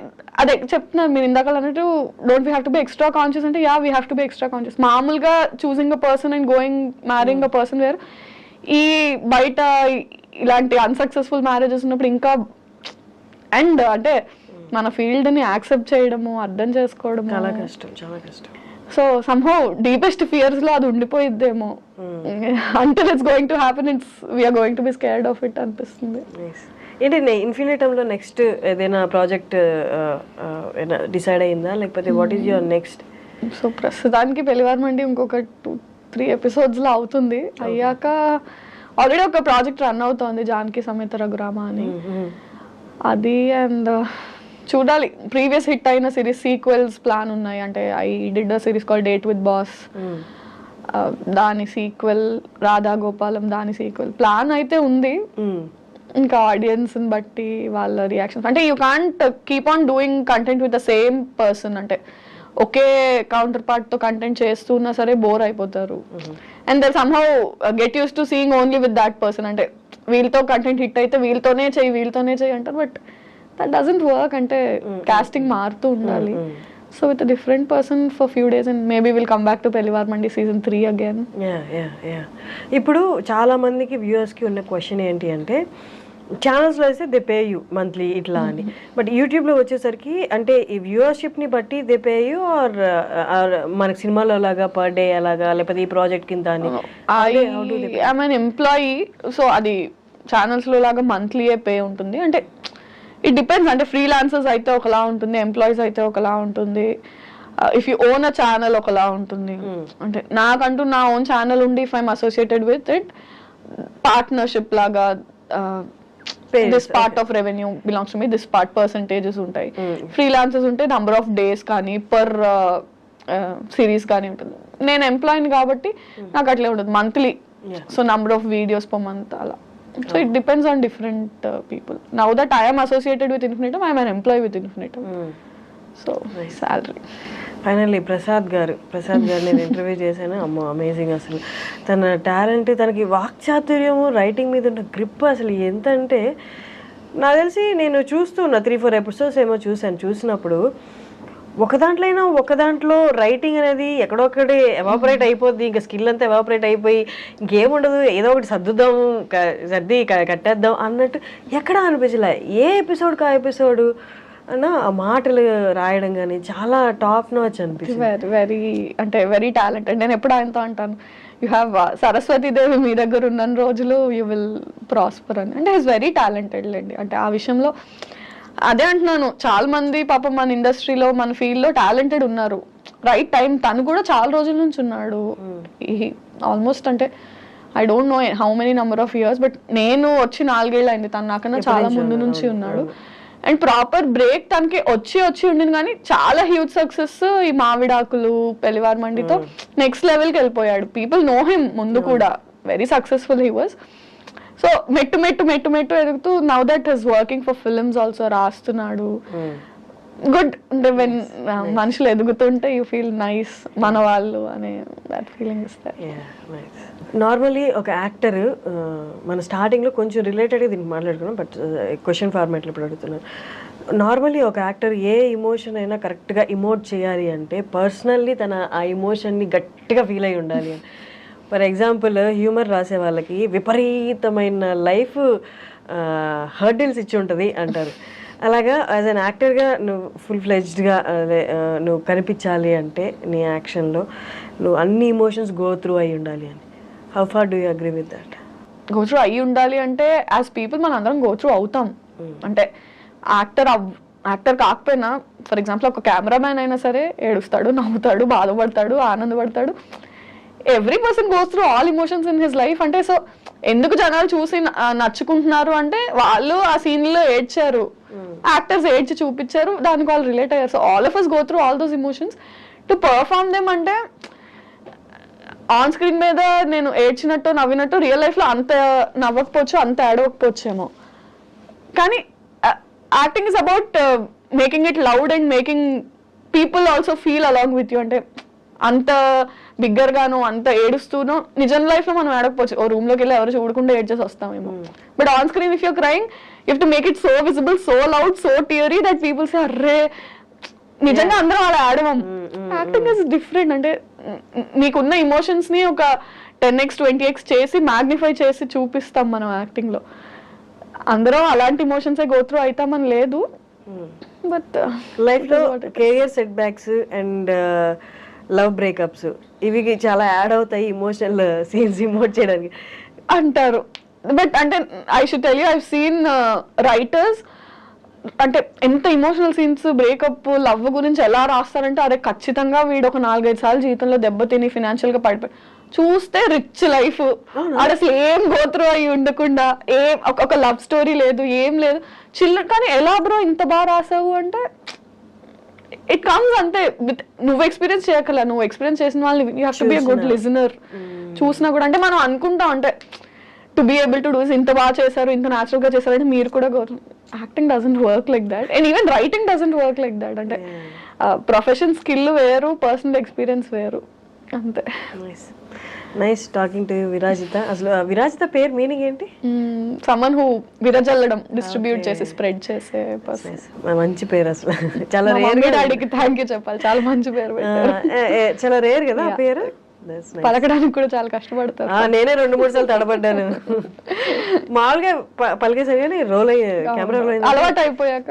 అదే చెప్తున్నారు మీరు ఇందాక అన్నట్టు don't we have to be extra conscious అంటే we have to be extra conscious. మామూలుగా choosing a person and going marrying a person where, ఈ బయట ఇలాంటి అన్సక్సెస్ఫుల్ మ్యారేజెస్ ఉన్నప్పుడు ఇంకా అండ్ అంటే మన ఫీల్డ్ని యాక్సెప్ట్ చేయడము, అర్థం చేసుకోవడము చాలా కష్టం, చాలా కష్టం. సో సమ్హౌ డీపెస్ట్ ఫియర్స్ లో అది ఉండిపోయిద్దేమో. Until it's going to happen we are going to be scared of it అనిపిస్తుంది. ఏంటి ఇన్ఫినిటంలో నెక్స్ట్ ఏదైనా ప్రాజెక్ట్ డిసైడ్ అయిందా, లేకపోతే what is your next? So ప్రస్తుతానికి పెళ్లివారమండి ఇంకొక 2-3 ఎపిసోడ్స్లో అవుతుంది. అయ్యాక ఆల్రెడీ ఒక ప్రాజెక్ట్ రన్ అవుతోంది, జానకి సమేత రఘురామ అని. అది అండ్ చూడాలి, ప్రీవియస్ హిట్ అయిన సిరీస్ సీక్వెల్స్ ప్లాన్ ఉన్నాయి. అంటే I did a series call date with boss, దాని సీక్వెల్ రాధా గోపాలం, దాని సీక్వెల్ ప్లాన్ అయితే ఉంది. ఇంకా ఆడియన్స్ని బట్టి వాళ్ళ రియాక్షన్స్, అంటే you can't keep on doing content with the same person. అంటే ఒకే కౌంటర్ పార్ట్తో కంటెంట్ చేస్తున్నా సరే బోర్ అయిపోతారు. And then somehow get use to seeing only with that person. అంటే వీళ్ళతో కంటెంట్ హిట్ అయితే వీళ్ళతోనే చెయ్యి అంటారు, బట్ దట్ డజంట్ వర్క్. అంటే కాస్టింగ్ మారుతూ ఉండాలి. So with different person for few days and maybe will come back to Pellivaramandi season 3 again. ఇప్పుడు చాలా మందికి వ్యూవర్స్కి ఉన్న క్వశ్చన్ ఏంటి అంటే, ఛానల్స్లో అయితే దే పే యూ మంత్లీ ఇట్లా అని, బట్ యూట్యూబ్లో వచ్చేసరికి అంటే ఈ వ్యూవర్షిప్ని బట్టి దే పే యూ ఆర్ మనకి సినిమాలో లాగా పర్ డే అలాగా, లేకపోతే ఈ ప్రాజెక్ట్ కింద అని? ఐఎమ్ అన్ ఎంప్లాయీ, సో అది ఛానల్స్లో లాగా మంత్లీయే పే ఉంటుంది. అంటే ఇట్ డిపెండ్స్, అంటే ఫ్రీలాన్సర్స్ అయితే ఒకలా ఉంటుంది, ఎంప్లాయీస్ అయితే ఒకలా ఉంటుంది, if you own a channel ఒకలా ఉంటుంది. అంటే నాకంటూ నా ఓన్ ఛానల్ ఉండి if I'm associated with it, partnership లాగా this part of revenue belongs to me, this part percentages ఉంటాయి. ఫ్రీలాన్సర్స్ ఉంటే నంబర్ ఆఫ్ డేస్ కానీ పర్ సిరీస్ కానీ ఉంటుంది. నేను ఎంప్లాయీని కాబట్టి నాకు అట్లే ఉంటుంది monthly, so number of videos per month అలా. So it depends on different people. Now that I am associated with Infinitum, I am an employee with Infinitum. So salary. Finally Prasad గారు నేను ఇంటర్వ్యూ చేశాను. అమ్మో అమేజింగ్, అసలు తన talent, తనకి వాక్చాతుర్యము, writing మీద ఉన్న గ్రిప్ అసలు ఎంత అంటే, నాకు తెలిసి నేను చూస్తున్నా 3-4 ఎపిసోడ్స్ ఏమో చూసినప్పుడు ఒక దాంట్లో రైటింగ్ అనేది ఎక్కడొక్కడే ఎవాపరేట్ అయిపోద్ది, ఇంకా స్కిల్ అంతా ఎవాపరేట్ అయిపోయి ఇంకేముండదు, ఏదో ఒకటి సర్ది కట్టేద్దాం అన్నట్టు ఎక్కడా అనిపించలే. ఏ ఎపిసోడ్కి ఆ ఎపిసోడు అన్న ఆ మాటలు రాయడం కానీ చాలా టాప్ నాచ్ అనిపిస్తుంది. Very talented. నేను ఎప్పుడు ఆయనతో అంటాను, యూ హ్యావ్ సరస్వతి దేవి మీ దగ్గర ఉన్న రోజులు యూ విల్ ప్రాస్పర్ అని. అంటే ఈజ్ వెరీ టాలెంటెడ్ లేండి. అంటే ఆ విషయంలో అదే అంటున్నాను, చాలా మంది పాపం మన ఇండస్ట్రీలో మన ఫీల్డ్లో టాలెంటెడ్ ఉన్నారు. రైట్ టైం, తను కూడా చాలా రోజుల నుంచి ఉన్నాడు. ఆల్మోస్ట్ అంటే I don't know how many number of years, but నేను వచ్చి 4 ఏళ్ళు అయింది, తను నాకన్నా చాలా ముందు నుంచి ఉన్నాడు. అండ్ ప్రాపర్ బ్రేక్ తనకి వచ్చి ఉండింది, కానీ చాలా హ్యూజ్ సక్సెస్ ఈ మావిడాకులు, పెళ్లివారమండితో నెక్స్ట్ లెవెల్కి వెళ్ళిపోయాడు. పీపుల్ నో హిమ్ ముందు కూడా, very successful he was. So మెట్టు ఎదుగుతూ now that is working for films also, రాస్తున్నాడు. గుడ్. అంటే వెన్ మనుషులు ఎదుగుతుంటే యూ ఫీల్ నైస్, మన వాళ్ళు అనే దట్ ఫీలింగ్ ఇస్తారు. నార్మల్లీ ఒక యాక్టర్, మన స్టార్టింగ్లో కొంచెం రిలేటెడ్గా దీనికి మాట్లాడుకున్నాం, బట్ క్వశ్చన్ ఫార్మాట్లో ఇప్పుడు అడుగుతున్నాను. నార్మల్లీ ఒక యాక్టర్ ఏ ఇమోషన్ అయినా కరెక్ట్గా ఇమోట్ చేయాలి అంటే పర్సనల్లీ తన ఆ ఇమోషన్ని గట్టిగా ఫీల్ అయి ఉండాలి అని. ఫర్ ఎగ్జాంపుల్ హ్యూమర్ రాసే వాళ్ళకి విపరీతమైన లైఫ్ హర్డిల్స్ ఇచ్చి ఉంటుంది అంటారు. అలాగా యాజ్ అన్ యాక్టర్గా నువ్వు ఫుల్ ఫ్లెడ్జ్డ్గా నువ్వు కనిపించాలి అంటే నీ యాక్షన్లో నువ్వు అన్ని ఇమోషన్స్ గో త్రూ అయి ఉండాలి అని. How far do you agree with that? Go through అయ్యి ఉండాలి అంటే యాజ్ పీపుల్ మన అందరం గో త్రూ అవుతాం. అంటే యాక్టర్ కాకపోయినా, ఫర్ ఎగ్జాంపుల్ ఒక కెమెరామ్యాన్ అయినా సరే ఏడుస్తాడు, నవ్వుతాడు, బాధపడతాడు, ఆనందపడతాడు. Every person goes through all emotions in his life. అంటే సో ఎందుకు జనాలు చూసి నచ్చుకుంటున్నారు అంటే వాళ్ళు ఆ సీన్లో ఏడ్చారు, యాక్టర్స్ ఏడ్చి చూపించారు, దానికి వాళ్ళు రిలేట్ అయ్యారు. So all of us go through all those emotions to perform them. అంటే ఆన్ స్క్రీన్ మీద నేను ఏడ్చినట్టు నవ్వినట్టు రియల్ లైఫ్లో అంత నవ్వకపోవచ్చు, అంత ఏడవకపోవచ్చేమో, కానీ acting is about making it loud and making people also feel along with you. అంటే అంత బిగ్గర్ గాను అంత ఏడుస్తూనో నిజం లైఫ్ లో మనం ఏడకపోవచ్చు, ఓ రూమ్ లోకి వెళ్ళి ఎవరు చూడకుండా ఏడ్చేసి వస్తామేమో. But on screen if you're crying you have to make it so visible, so loud, so teary that people say అర్రే నిజంగా అందరం అలా ఆడమం. Acting is different. అంటే నీకున్న ఎమోషన్స్ ని ఒక 10x 20x చేసి మ్యాగ్నిఫై చేసి చూపిస్తాం మనం యాక్టింగ్ లో. అందరం అలాంటి ఎమోషన్స్ గో త్రూ అవుతామని లేదు. బట్ లైఫ్ లో career set backs and love breakups ఇవి చాలా యాడ్ అవుతాయి ఇమోషనల్ సీన్స్ ఇమోట్ చేయడానికి అంటారు. బట్ అంటే I should tell you, I seen writers అంటే ఎంత ఇమోషనల్ సీన్స్ బ్రేకప్ లవ్ గురించి ఎలా రాస్తారంటే అదే ఖచ్చితంగా వీడు ఒక 4-5 సార్లు జీవితంలో దెబ్బతిని ఫినాన్షియల్ గా పడిపోయి చూస్తే రిచ్ లైఫ్, అది అసలు ఏం గోత్రు అయి ఉండకుండా ఏం ఒక లవ్ స్టోరీ లేదు, ఏం లేదు, చిల్లర. కానీ ఎలా బ్రో ఇంత బాగా రాసావు అంటే ఇట్ కమ్స్ అంతే. నువ్వు ఎక్స్పీరియన్స్ చేయగల, నువ్వు ఎక్స్పీరియన్స్ చేసిన వాళ్ళని you have to B a good listener. చూసినా కూడా అంటే మనం అనుకుంటాం అంటే to be able to do ఇంత బాగా చేశారు, ఇంత న్యాచురల్ గా చేశారు అంటే మీరు కూడా acting doesn't work like that and even writing doesn't work like that. అంటే ప్రొఫెషన్ స్కిల్ వేరు, పర్సనల్ ఎక్స్పీరియన్స్ వేరు అంతే. Nice talking to Virajitha. అసలు విరాజిత పేరు మీనింగ్ ఏంటి? సమ్మన్ హూ విరజల్లడం, డిస్ట్రిబ్యూట్ చేసి స్ప్రెడ్ చేసే పర్సన్. మంచి పేరు అసలు. చాలా రేర్. డాడీకి థ్యాంక్ యూ చెప్పాలి, చాలా మంచి పేరు పెట్టారు. చాలా రేర్ కదా ఆ పేరు, పలకడానికి కూడా చాలా కష్టపడతారు. నేనే 2-3 సార్లు తడబడ్డాను. మామూలుగా పలికేసాను కానీ రోల్ అయ్యి కెమెరా రోల్ అయింది, అలవాటు అయిపోయాక.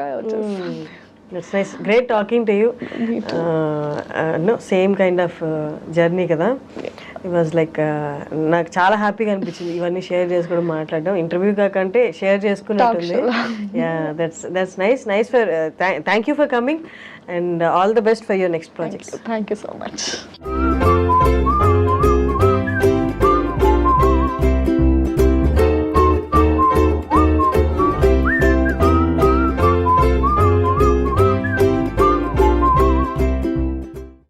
That's nice. Great talking to you. No, same kind of journey కదా. It was like నాకు చాలా హ్యాపీగా అనిపించింది ఇవన్నీ షేర్ చేసుకోవడం, మాట్లాడడం. ఇంటర్వ్యూ కాకంటే షేర్ చేసుకున్నట్టుంది. Yeah, that's nice for thank you for coming and all the best for your next projects. Thank you so much.